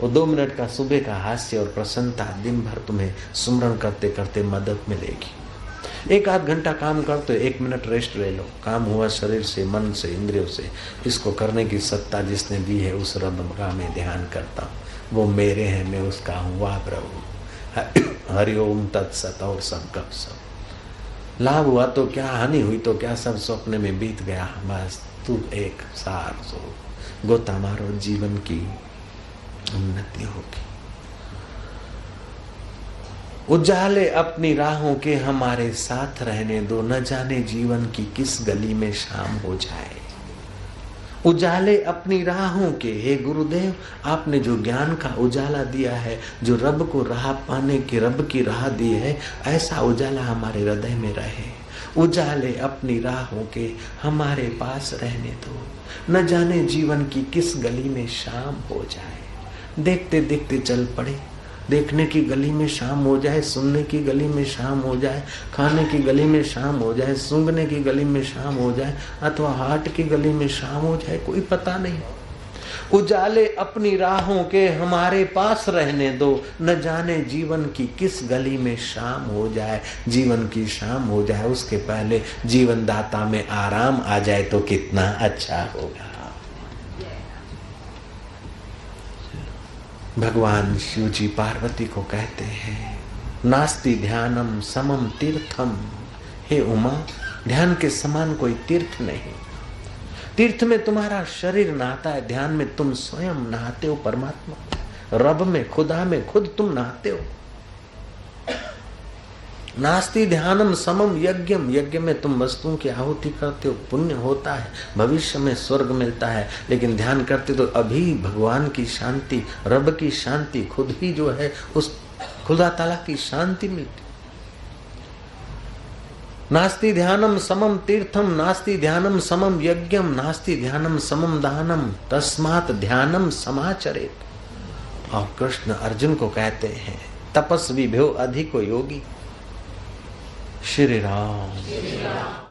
वो 2 मिनट का सुबह का हास्य और प्रसन्नता दिन भर तुम्हें सुमरण करते करते मदद मिलेगी। एक आध घंटा काम करते, 1 मिनट रेस्ट ले लो। काम हुआ शरीर से, मन से, इंद्रियों से। इसको करने की सत्ता जिसने दी है उस रब का मैं ध्यान करता हूँ, वो मेरे हैं, मैं उसका हूँ। वाह प्रभु, हरिओम तत्सत। और सब कब सब लाभ हुआ तो क्या, हानि हुई तो क्या, सब सपने में बीत गया। बस तू एक सार सो गोता मारो, जीवन की उन्नति होगी। उजाले अपनी राहों के हमारे साथ रहने दो, न जाने जीवन की किस गली में शाम हो जाए। उजाले अपनी राहों के, हे गुरुदेव आपने जो ज्ञान का उजाला दिया है, जो रब को राह पाने की, रब की राह दी है, ऐसा उजाला हमारे हृदय में रहे। उजाले अपनी राहों के हमारे पास रहने दो, न जाने जीवन की किस गली में शाम हो जाए। देखते देखते चल पड़े, देखने की गली में शाम हो जाए, सुनने की गली में शाम हो जाए, खाने की गली में शाम हो जाए, सूंघने की गली में शाम हो जाए, अथवा हार्ट की गली में शाम हो जाए, कोई पता नहीं। उजाले अपनी राहों के हमारे पास रहने दो, न जाने जीवन की किस गली में शाम हो जाए। जीवन की शाम हो जाए, उसके पहले जीवन दाता में आराम आ जाए तो कितना अच्छा होगा। भगवान शिव जी पार्वती को कहते हैं, नास्ति ध्यानम समम तीर्थम। हे उमा, ध्यान के समान कोई तीर्थ नहीं। तीर्थ में तुम्हारा शरीर नहाता है, ध्यान में तुम स्वयं नहाते हो परमात्मा, रब में, खुदा में खुद तुम नहाते हो। नास्ति ध्यानम समम यज्ञम, यज्ञ में तुम वस्तुओं की आहुति करते हो, पुण्य होता है, भविष्य में स्वर्ग मिलता है। लेकिन ध्यान करते तो अभी भगवान की शांति, रब की शांति, खुद ही जो है उस खुदा ताला की शांति मिलती। नास्ति ध्यानम समम तीर्थम, नास्ति ध्यानम समम यज्ञम, नास्ति ध्यानम समम दानम, तस्मात् ध्यानम समाचरेत्। और कृष्ण अर्जुन को कहते हैं, तपस्वी भ्यो अधिको योगी। श्री राम।